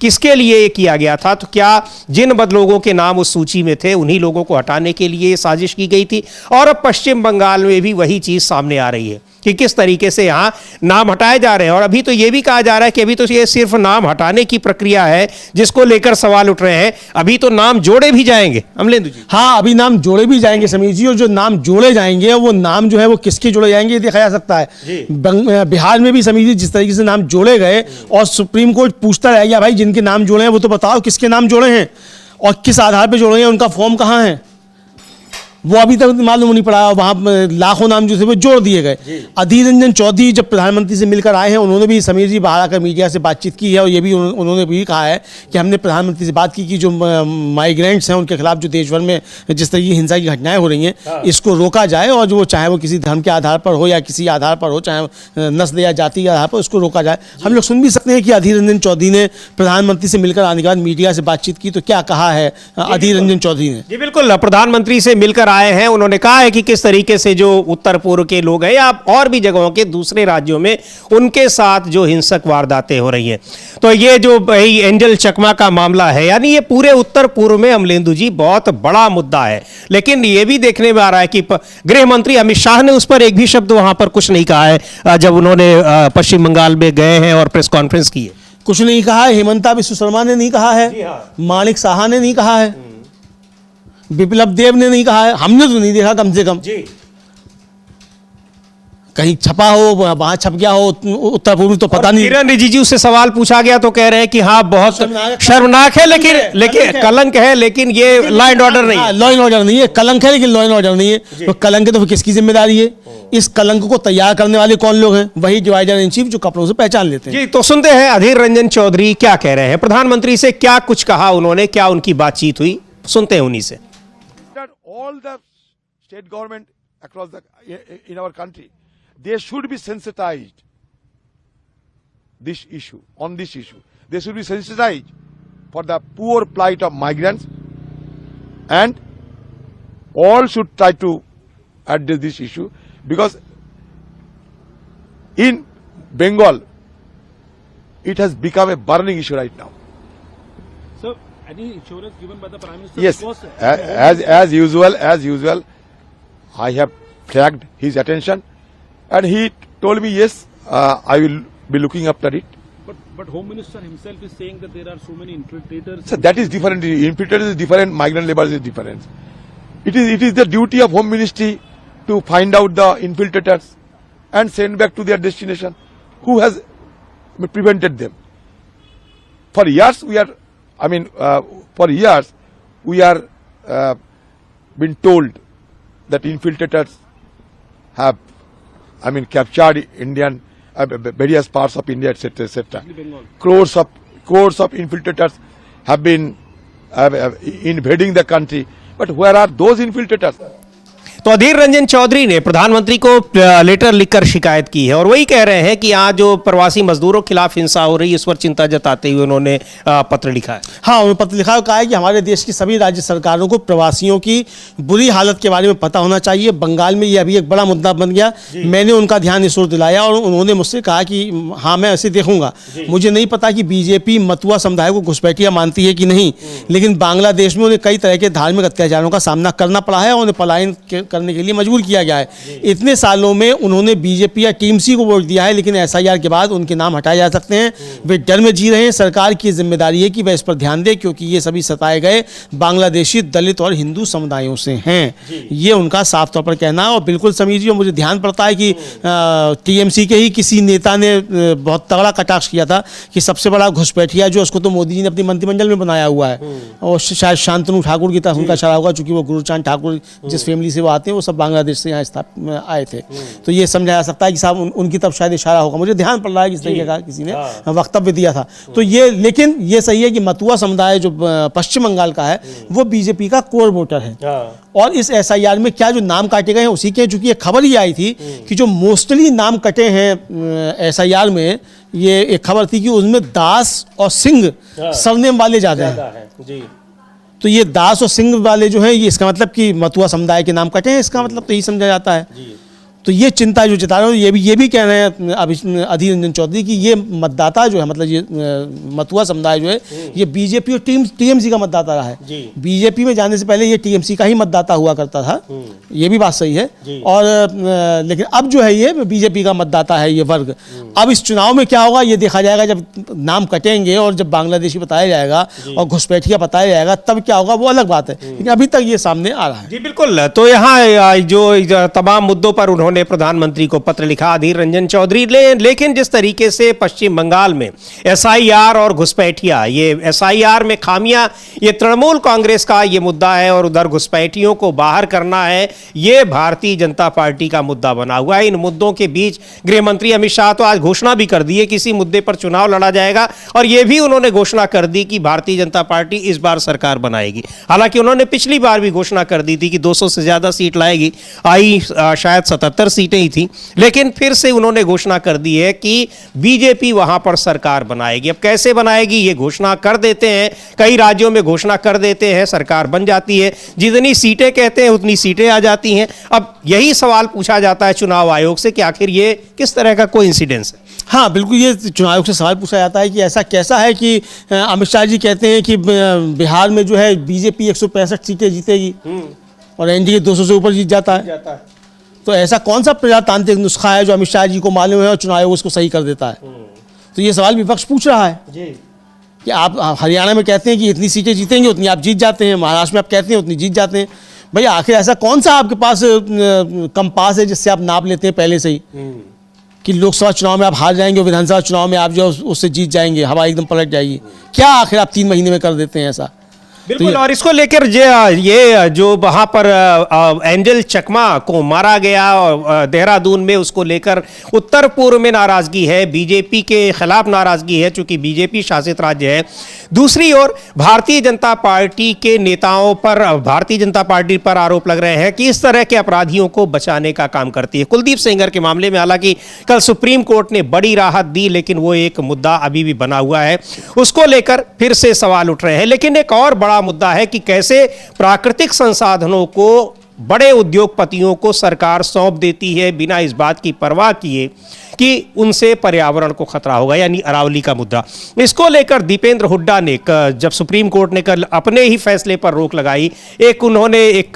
किसके लिए ये किया गया था? तो क्या जिन लोगों के नाम उस सूची में थे उन्हीं लोगों को हटाने के लिए ये साजिश की गई थी? और अब पश्चिम बंगाल में भी वही चीज सामने आ रही है कि किस तरीके से यहाँ नाम हटाए जा रहे हैं। और अभी तो ये भी कहा जा रहा है कि अभी तो ये सिर्फ नाम हटाने की प्रक्रिया है, जिसको लेकर सवाल उठ रहे हैं। अभी तो नाम जोड़े भी जाएंगे अमलेंदु जी। हाँ, अभी नाम जोड़े भी जाएंगे समीर जी, और जो नाम जोड़े जाएंगे वो नाम जो है वो किसके जोड़े जाएंगे ये देखा जा सकता है। बिहार में भी समीर जी जिस तरीके से नाम जोड़े गए, और सुप्रीम कोर्ट पूछता रह गया, भाई जिनके नाम जोड़े हैं वो तो बताओ किसके नाम जोड़े हैं और किस आधार पर जोड़े हैं, उनका फॉर्म कहाँ है, वो अभी तक मालूम नहीं पड़ा। वहाँ लाखों नाम जो थे वो जोड़ दिए गए। अधीर रंजन चौधरी जब प्रधानमंत्री से मिलकर आए हैं, उन्होंने भी समीर जी बाहर आकर मीडिया से बातचीत की है, और ये भी उन्होंने भी कहा है कि हमने प्रधानमंत्री से बात की कि जो माइग्रेंट्स हैं उनके खिलाफ जो देश भर में जिस तरह की हिंसा की घटनाएं हो रही हैं, इसको रोका जाए, और जो चाहे वो किसी धर्म के आधार पर हो या किसी आधार पर हो, चाहे नस्ल या जाति के आधार पर, उसको रोका जाए। हम लोग सुन भी सकते हैं कि अधीर रंजन चौधरी ने प्रधानमंत्री से मिलकर आने के बाद मीडिया से बातचीत की, तो क्या कहा है अधीर रंजन चौधरी ने? जी बिल्कुल, प्रधानमंत्री से मिलकर आए हैं, उन्होंने कहा है कि किस तरीके से जो उत्तर पूर्व के लोग हैं या और भी जगहों के दूसरे राज्यों में उनके साथ जो हिंसक वारदातें हो रही हैं। तो ये जो एंजल चकमा का मामला है, यानी ये पूरे उत्तर पूर्व में अमलेंदु जी बहुत बड़ा मुद्दा है। लेकिन ये भी देखने में आ रहा है कि गृह मंत्री अमित शाह ने उस पर एक भी शब्द वहां पर कुछ नहीं कहा है जब उन्होंने पश्चिम बंगाल में गए हैं और प्रेस कॉन्फ्रेंस की है। कुछ नहीं कहा है। हेमंता बिस्व शर्मा ने नहीं कहा है, माणिक साहा ने नहीं कहा है, बिप्लब देव ने नहीं कहा है, हमने तो नहीं देखा कम से कम। जी। कहीं छपा हो, वहां छप गया हो उत्तर पूर्व, तो पता नहीं। किरण रिजिजू से सवाल पूछा गया तो कह रहे हैं कि हाँ बहुत शर्मनाक है, लेकिन कलंक है, लेकिन ये लॉ एंड ऑर्डर नहीं है। लॉ एंड ऑर्डर नहीं है, कलंक है लेकिन लॉ एंड ऑर्डर नहीं है। तो कलंक है तो किसकी जिम्मेदारी है? इस कलंक को तैयार करने वाले कौन लोग हैं? वही डिवाइडर इन चीफ जो कपड़ों से पहचान लेते हैं। जी, तो सुनते हैं अधीर रंजन चौधरी क्या कह रहे हैं। प्रधानमंत्री से क्या कुछ कहा उन्होंने, क्या उनकी बातचीत हुई, सुनते हैं उन्हीं से। All the state government across in our country, they should be sensitized on this issue. They should be sensitized for the poor plight of migrants, and all should try to address this issue, because in Bengal it has become a burning issue right now. Any assurance given by the Prime Minister? Yes, as usual, I have flagged his attention, and he told me yes, I will be looking after it. But Home Minister himself is saying that there are so many infiltrators. So that is different. Infiltrators is different. Migrant labor is different. It is the duty of Home Ministry to find out the infiltrators and send back to their destination. Who has prevented them? For years we are been told that infiltrators have, captured Indian various parts of India, etc., etc. Crores of infiltrators have been invading the country. But where are those infiltrators? तो अधीर रंजन चौधरी ने प्रधानमंत्री को letter लिखकर शिकायत की है और वही कह रहे हैं कि यहाँ जो प्रवासी मजदूरों के खिलाफ हिंसा हो रही है इस पर चिंता जताते हुए उन्होंने पत्र लिखा है। हाँ, उन्होंने पत्र लिखा और कहा है कि हमारे देश की सभी राज्य सरकारों को प्रवासियों की बुरी हालत के बारे में पता होना चाहिए। बंगाल में ये अभी एक बड़ा मुद्दा बन गया, मैंने उनका ध्यान इस ओर दिलाया और उन्होंने मुझसे कहा कि हाँ मैं ऐसे देखूंगा। मुझे नहीं पता कि बीजेपी मतुआ समुदाय को घुसपैठिया मानती है कि नहीं, लेकिन बांग्लादेश में उन्हें कई तरह के धार्मिक अत्याचारों का सामना करना पड़ा है और उन्हें पलायन करने के लिए मजबूर किया गया है। इतने सालों में उन्होंने बीजेपी या टीएमसी को वोट दिया है, लेकिन एसआईआर के बाद उनके नाम हटाए जा सकते हैं। वे डर में जी रहे हैं। सरकार की जिम्मेदारी है कि वह इस पर ध्यान दे, क्योंकि ये सभी सताए गए बांग्लादेशी दलित और हिंदू समुदायों से हैं। ये उनका साफ तौर पर कहना है। और बिल्कुल समीर जी, मुझे ध्यान पड़ता है कि टीएमसी के ही किसी नेता ने बहुत तगड़ा कटाक्ष किया था कि सबसे बड़ा घुसपैठिया जो उसको तो मोदी जी ने अपनी मंत्रिमंडल में बनाया हुआ है, और शायद शांतनु ठाकुर की तरफ उनका इशारा होगा, चूंकि वो गुरुचांद ठाकुर जिस फैमिली से वो आते हैं वो सब बांग्लादेश से यहाँ आए थे। तो ये समझा जा सकता है कि साहब उनकी तरफ शायद इशारा होगा। मुझे ध्यान पड़ रहा है कि इस तरीके का किसी ने वक्तव्य दिया था। तो ये, लेकिन ये सही है कि मतुआ समुदाय जो पश्चिम बंगाल का है वो बीजेपी का कोर वोटर है। और इस एसआईआर में क्या जो नाम काटे गए हैं उसी के, चूंकि ये खबर ही आई थी कि जो मोस्टली नाम कटे हैं एसआईआर में, ये एक खबर थी कि उसमें दास और सिंह सरनेम वाले ज्यादा हैं। तो ये दास और सिंह वाले जो हैं, ये इसका मतलब कि मतुआ समुदाय के नाम कटे हैं, इसका मतलब तो यही समझा जाता है। तो ये चिंता जो जता रहे हैं, ये भी कह रहे हैं अधीर रंजन चौधरी की ये मतदाता जो है, मतलब ये मतुआ समुदाय जो है ये बीजेपी और टीएमसी का मतदाता रहा है। बीजेपी में जाने से पहले ये टीएमसी का ही मतदाता हुआ करता था, ये भी बात सही है। और लेकिन अब जो है ये बीजेपी का मतदाता है ये वर्ग। अब इस चुनाव में क्या होगा ये देखा जाएगा, जब नाम कटेंगे और जब बांग्लादेशी बताया जाएगा और घुसपैठिया बताया जाएगा तब क्या होगा वो अलग बात है, लेकिन अभी तक ये सामने आ रहा है। जी बिल्कुल। तो यहाँ जो तमाम मुद्दों पर उन्होंने प्रधानमंत्री को पत्र लिखा अधीर रंजन चौधरी ने, लेकिन जिस तरीके से पश्चिम बंगाल में एसआईआर और घुसपैठिया, ये एसआईआर में खामियां, ये तृणमूल कांग्रेस का ये मुद्दा है और उधर घुसपैठियों को बाहर करना है, ये भारतीय जनता पार्टी का मुद्दा बना हुआ है। इन मुद्दों के बीच गृह मंत्री अमित शाह तो आज घोषणा भी कर दी है किसी मुद्दे पर चुनाव लड़ा जाएगा, और ये भी उन्होंने घोषणा कर दी कि भारतीय जनता पार्टी इस बार सरकार बनाएगी। हालांकि उन्होंने पिछली बार भी घोषणा कर दी थी कि 200 से ज्यादा सीट लाएगी, आई शायद 77 सीटें ही थी, लेकिन फिर से उन्होंने घोषणा कर दी है कि बीजेपी वहां पर सरकार बनाएगी। अब कैसे बनाएगी ये घोषणा कर देते हैं, कई राज्यों में घोषणा कर देते हैं, सरकार बन जाती है, जितनी सीटें कहते हैं उतनी सीटें आ जाती हैं। अब यही सवाल पूछा जाता है चुनाव आयोग से कि आखिर ये किस तरह का कोइंसिडेंस है। हाँ बिल्कुल, ये चुनाव आयोग से सवाल पूछा जाता है कि ऐसा कैसा है कि अमित शाह जी कहते हैं कि बिहार में जो है बीजेपी 165 सीटें जीतेगी और एनडीए 200 से ऊपर जीत जाता है। तो ऐसा कौन सा प्रजातांत्रिक नुस्खा है जो अमित शाह जी को मालूम है और चुनाव आयोग उसको सही कर देता है? तो ये सवाल विपक्ष पूछ रहा है कि आप हरियाणा में कहते हैं कि इतनी सीटें जीतेंगे उतनी आप जीत जाते हैं, महाराष्ट्र में आप कहते हैं उतनी जीत जाते हैं। भैया आखिर ऐसा कौन सा आपके पास कंपास है जिससे आप नाप लेते हैं पहले से ही कि लोकसभा चुनाव में आप हार जाएंगे और विधानसभा चुनाव में आप जो उससे जीत जाएंगे, हवा एकदम पलट जाएगी? क्या आखिर आप 3 महीने में कर देते हैं ऐसा? बिल्कुल। तो और इसको लेकर ये जो वहां पर एंजल चकमा को मारा गया और देहरादून में, उसको लेकर उत्तर पूर्व में नाराजगी है, बीजेपी के खिलाफ नाराजगी है चूंकि बीजेपी शासित राज्य है। दूसरी ओर भारतीय जनता पार्टी के नेताओं पर, भारतीय जनता पार्टी पर आरोप लग रहे हैं कि इस तरह के अपराधियों को बचाने का काम करती है। कुलदीप सेंगर के मामले में हालांकि कल सुप्रीम कोर्ट ने बड़ी राहत दी, लेकिन वो एक मुद्दा अभी भी बना हुआ है, उसको लेकर फिर से सवाल उठ रहे हैं। लेकिन एक और बड़ा मुद्दा है कि कैसे प्राकृतिक संसाधनों को बड़े उद्योगपतियों को सरकार सौंप देती है बिना इस बात की परवाह किए कि उनसे पर्यावरण को खतरा होगा, यानी अरावली का मुद्दा। इसको लेकर दीपेंद्र हुड्डा ने, जब सुप्रीम कोर्ट ने कल अपने ही फैसले पर रोक लगाई, उन्होंने एक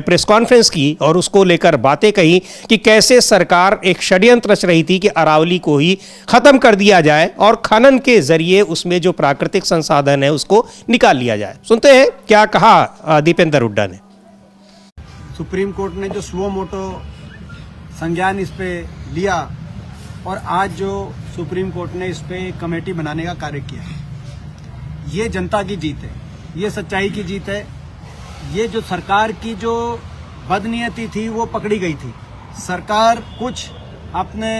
प्रेस कॉन्फ्रेंस की और उसको लेकर बातें कही कि कैसे सरकार एक षड्यंत्र रच रही थी कि अरावली को ही खत्म कर दिया जाए और खनन के जरिए उसमें जो प्राकृतिक संसाधन है उसको निकाल लिया जाए। सुनते हैं क्या कहा दीपेंद्र हुड्डा ने। सुप्रीम कोर्ट ने जो सुओ मोटो संज्ञान इस पे लिया और आज जो सुप्रीम कोर्ट ने इस पे कमेटी बनाने का कार्य किया, ये जनता की जीत है, ये सच्चाई की जीत है। ये जो सरकार की जो बदनीयती थी वो पकड़ी गई थी। सरकार कुछ अपने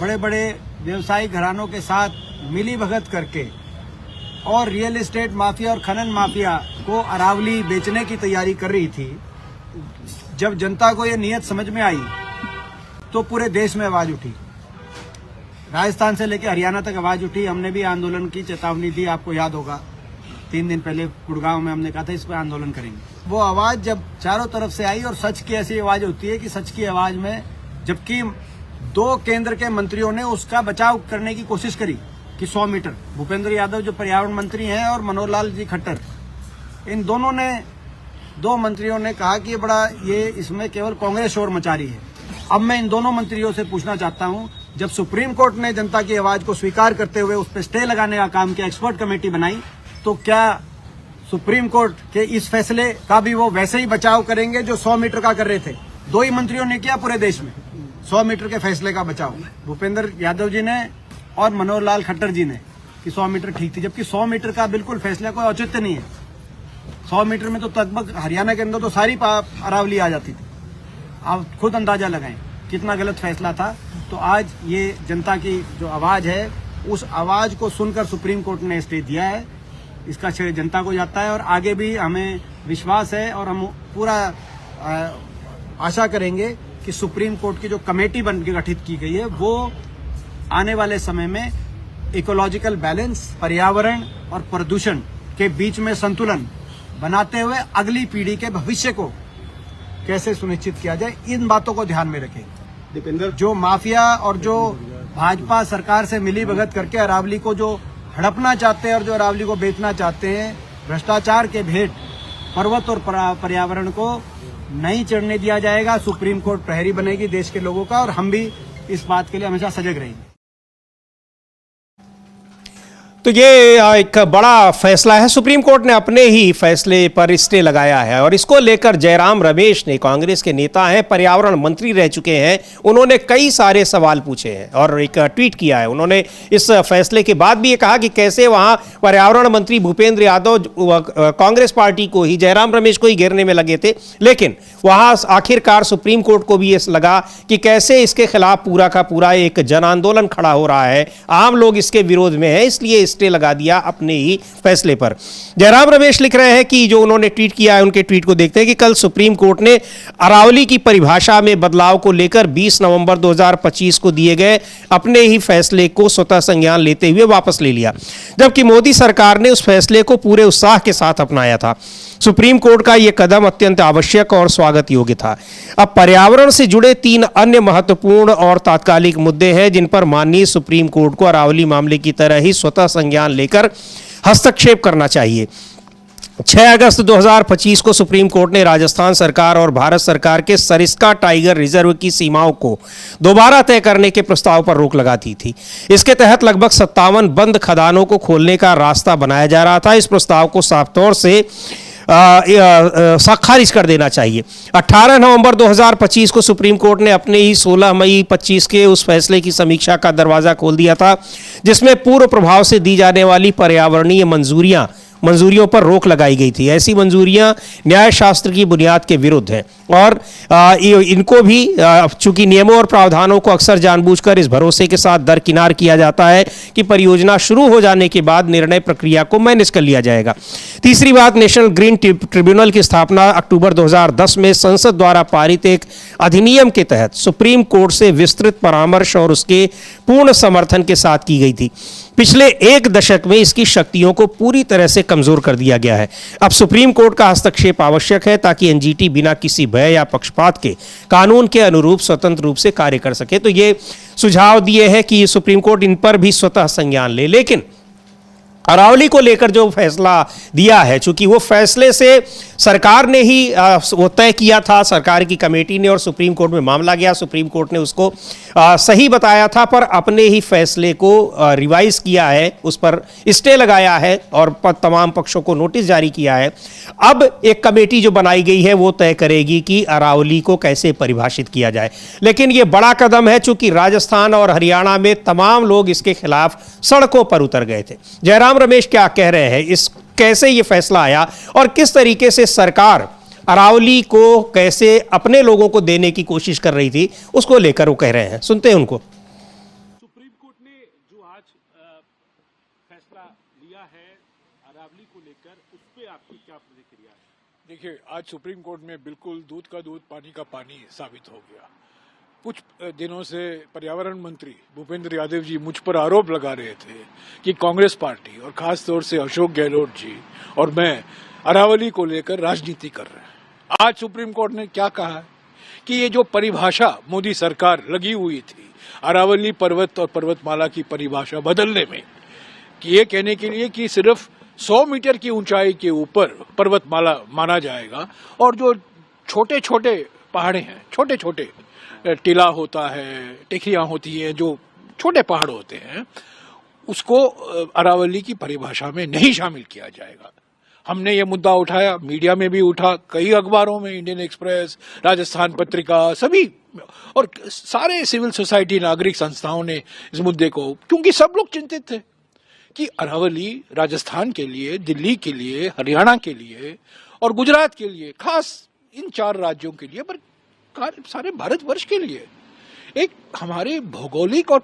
बड़े बड़े व्यवसायिक घरानों के साथ मिली भगत करके और रियल एस्टेट माफिया और खनन माफिया को अरावली बेचने की तैयारी कर रही थी, जब जनता को ये नियत समझ में आई तो पूरे देश में आवाज उठी, राजस्थान से लेकर हरियाणा तक आवाज उठी। हमने भी आंदोलन की चेतावनी दी, आपको याद होगा 3 दिन पहले गुड़गांव में हमने कहा था इस पर आंदोलन करेंगे। वो आवाज जब चारों तरफ से आई, और सच की ऐसी आवाज होती है कि सच की आवाज में, जबकि 2 केंद्र के मंत्रियों ने उसका बचाव करने की कोशिश करी कि 100 मीटर, भूपेंद्र यादव जो पर्यावरण मंत्री हैं और मनोहर लाल जी खट्टर, इन दोनों ने, 2 मंत्रियों ने कहा कि ये इसमें केवल कांग्रेस शोर मचा रही है। अब मैं इन दोनों मंत्रियों से पूछना चाहता हूं, जब सुप्रीम कोर्ट ने जनता की आवाज को स्वीकार करते हुए उस पर स्टे लगाने का काम किया, एक्सपर्ट कमेटी बनाई, तो क्या सुप्रीम कोर्ट के इस फैसले का भी वो वैसे ही बचाव करेंगे जो 100 मीटर का कर रहे थे? 2 ही मंत्रियों ने किया पूरे देश में 100 मीटर के फैसले का बचाव, भूपेंद्र यादव जी ने और मनोहर लाल खट्टर जी ने, कि 100 मीटर ठीक थी, जबकि 100 मीटर का बिल्कुल फैसला कोई औचित्य नहीं है। 100 मीटर में तो लगभग हरियाणा के अंदर तो सारी अरावली आ जाती थी। आप खुद अंदाजा लगाएं कितना गलत फैसला था। तो आज ये जनता की जो आवाज है, उस आवाज को सुनकर सुप्रीम कोर्ट ने स्टे दिया है, इसका श्रेय जनता को जाता है। और आगे भी हमें विश्वास है और हम पूरा आशा करेंगे कि सुप्रीम कोर्ट की जो कमेटी बन के गठित की गई है, वो आने वाले समय में इकोलॉजिकल बैलेंस, पर्यावरण और प्रदूषण के बीच में संतुलन बनाते हुए अगली पीढ़ी के भविष्य को कैसे सुनिश्चित किया जाए, इन बातों को ध्यान में रखें। दीपेंद्र, जो माफिया और जो भाजपा सरकार से मिली भगत करके अरावली को जो हड़पना चाहते हैं और जो अरावली को बेचना चाहते हैं, भ्रष्टाचार के भेंट पर्वत और पर्यावरण को नहीं चढ़ने दिया जाएगा। सुप्रीम कोर्ट प्रहरी बनेगी देश के लोगों का, और हम भी इस बात के लिए हमेशा सजग रहेंगे। तो ये एक बड़ा फैसला है, सुप्रीम कोर्ट ने अपने ही फैसले पर स्टे लगाया है। और इसको लेकर जयराम रमेश ने, कांग्रेस के नेता हैं, पर्यावरण मंत्री रह चुके हैं, उन्होंने कई सारे सवाल पूछे हैं और एक ट्वीट किया है। उन्होंने इस फैसले के बाद भी ये कहा कि कैसे वहां पर्यावरण मंत्री भूपेंद्र यादव कांग्रेस पार्टी को ही, जयराम रमेश को ही घेरने में लगे थे, लेकिन वहां आखिरकार सुप्रीम कोर्ट को भी ये लगा कि कैसे इसके खिलाफ पूरा का पूरा एक जन आंदोलन खड़ा हो रहा है, आम लोग इसके विरोध में है, इसलिए स्टे लगा दिया अपने ही फैसले पर। जयराम रमेश लिख रहे हैं कि जो उन्होंने ट्वीट किया है, उनके ट्वीट को देखते हैं कि कल सुप्रीम कोर्ट ने अरावली की परिभाषा में बदलाव को लेकर 20 नवंबर 2025 को दिए गए अपने ही फैसले को स्वतः संज्ञान लेते हुए वापस ले लिया, जबकि मोदी सरकार ने उस फैसले को पूरे उत्साह के साथ अपनाया था। सुप्रीम कोर्ट का यह कदम अत्यंत आवश्यक और स्वागत योग्य था। अब पर्यावरण से जुड़े 3 अन्य महत्वपूर्ण और तात्कालिक मुद्दे हैं जिन पर माननीय सुप्रीम कोर्ट को अरावली मामले की तरह ही स्वतः संज्ञान लेकर हस्तक्षेप करना चाहिए। 6 अगस्त 2025 को सुप्रीम कोर्ट ने राजस्थान सरकार और भारत सरकार के सरिस्का टाइगर रिजर्व की सीमाओं को दोबारा तय करने के प्रस्ताव पर रोक लगा दी थी। इसके तहत लगभग 57 बंद खदानों को खोलने का रास्ता बनाया जा रहा था। इस प्रस्ताव को साफ तौर से खारिज कर देना चाहिए। 18 नवंबर 2025 को सुप्रीम कोर्ट ने अपने ही 16 मई 25 के उस फैसले की समीक्षा का दरवाजा खोल दिया था जिसमें पूर्व प्रभाव से दी जाने वाली पर्यावरणीय मंजूरियों पर रोक लगाई गई थी। ऐसी मंजूरियां न्याय शास्त्र की बुनियाद के विरुद्ध हैं और इनको भी चूंकि नियमों और प्रावधानों को अक्सर जानबूझकर इस भरोसे के साथ दरकिनार किया जाता है कि परियोजना शुरू हो जाने के बाद निर्णय प्रक्रिया को मैनेज कर लिया जाएगा। तीसरी बात, नेशनल ग्रीन ट्रिब्यूनल की स्थापना अक्टूबर 2010 में संसद द्वारा पारित एक अधिनियम के तहत सुप्रीम कोर्ट से विस्तृत परामर्श और उसके पूर्ण समर्थन के साथ की गई थी। पिछले 1 दशक में इसकी शक्तियों को पूरी तरह से कमजोर कर दिया गया है। अब सुप्रीम कोर्ट का हस्तक्षेप आवश्यक है ताकि एनजीटी बिना किसी भय या पक्षपात के कानून के अनुरूप स्वतंत्र रूप से कार्य कर सके। तो ये सुझाव दिए हैं कि सुप्रीम कोर्ट इन पर भी स्वतः संज्ञान ले। लेकिन अरावली को लेकर जो फैसला दिया है, चूंकि वो फैसले से सरकार ने ही वो तय किया था, सरकार की कमेटी ने, और सुप्रीम कोर्ट में मामला गया, सुप्रीम कोर्ट ने उसको सही बताया था, पर अपने ही फैसले को रिवाइज किया है, उस पर स्टे लगाया है और तमाम पक्षों को नोटिस जारी किया है। अब एक कमेटी जो बनाई गई है वो तय करेगी कि अरावली को कैसे परिभाषित किया जाए। लेकिन ये बड़ा कदम है, चूंकि राजस्थान और हरियाणा में तमाम लोग इसके खिलाफ सड़कों पर उतर गए थे। जयराम रमेश क्या कह रहे हैं, इस कैसे ये फैसला आया और किस तरीके से सरकार अरावली को कैसे अपने लोगों को देने की कोशिश कर रही थी, उसको लेकर वो कह रहे हैं। सुनते हैं उनको। सुप्रीम कोर्ट ने जो आज फैसला लिया है अरावली को लेकर, उस पे आपकी क्या प्रतिक्रिया है? देखिए, आज सुप्रीम कोर्ट में बिल्कुल दूध का दूध पानी का पानी साबित हो गया। कुछ दिनों से पर्यावरण मंत्री भूपेंद्र यादव जी मुझ पर आरोप लगा रहे थे कि कांग्रेस पार्टी और खास तौर से अशोक गहलोत जी और मैं अरावली को लेकर राजनीति कर रहे हैं। आज सुप्रीम कोर्ट ने क्या कहा है कि ये जो परिभाषा मोदी सरकार लगी हुई थी अरावली पर्वत और पर्वतमाला की परिभाषा बदलने में, कि ये कहने के लिए कि सिर्फ 100 मीटर की ऊंचाई के ऊपर पर्वतमाला माना जाएगा और जो छोटे छोटे पहाड़े हैं, छोटे छोटे टीला होता है, टेकरियां होती हैं, जो छोटे पहाड़ होते हैं, उसको अरावली की परिभाषा में नहीं शामिल किया जाएगा। हमने ये मुद्दा उठाया, मीडिया में भी उठा, कई अखबारों में, इंडियन एक्सप्रेस, राजस्थान पत्रिका, सभी और सारे सिविल सोसाइटी नागरिक संस्थाओं ने इस मुद्दे को, क्योंकि सब लोग चिंतित थे कि अरावली राजस्थान के लिए, दिल्ली के लिए, हरियाणा के लिए और गुजरात के लिए, खास इन 4 राज्यों के लिए, पर सारे भारतवर्ष के लिए एक हमारे भौगोलिक और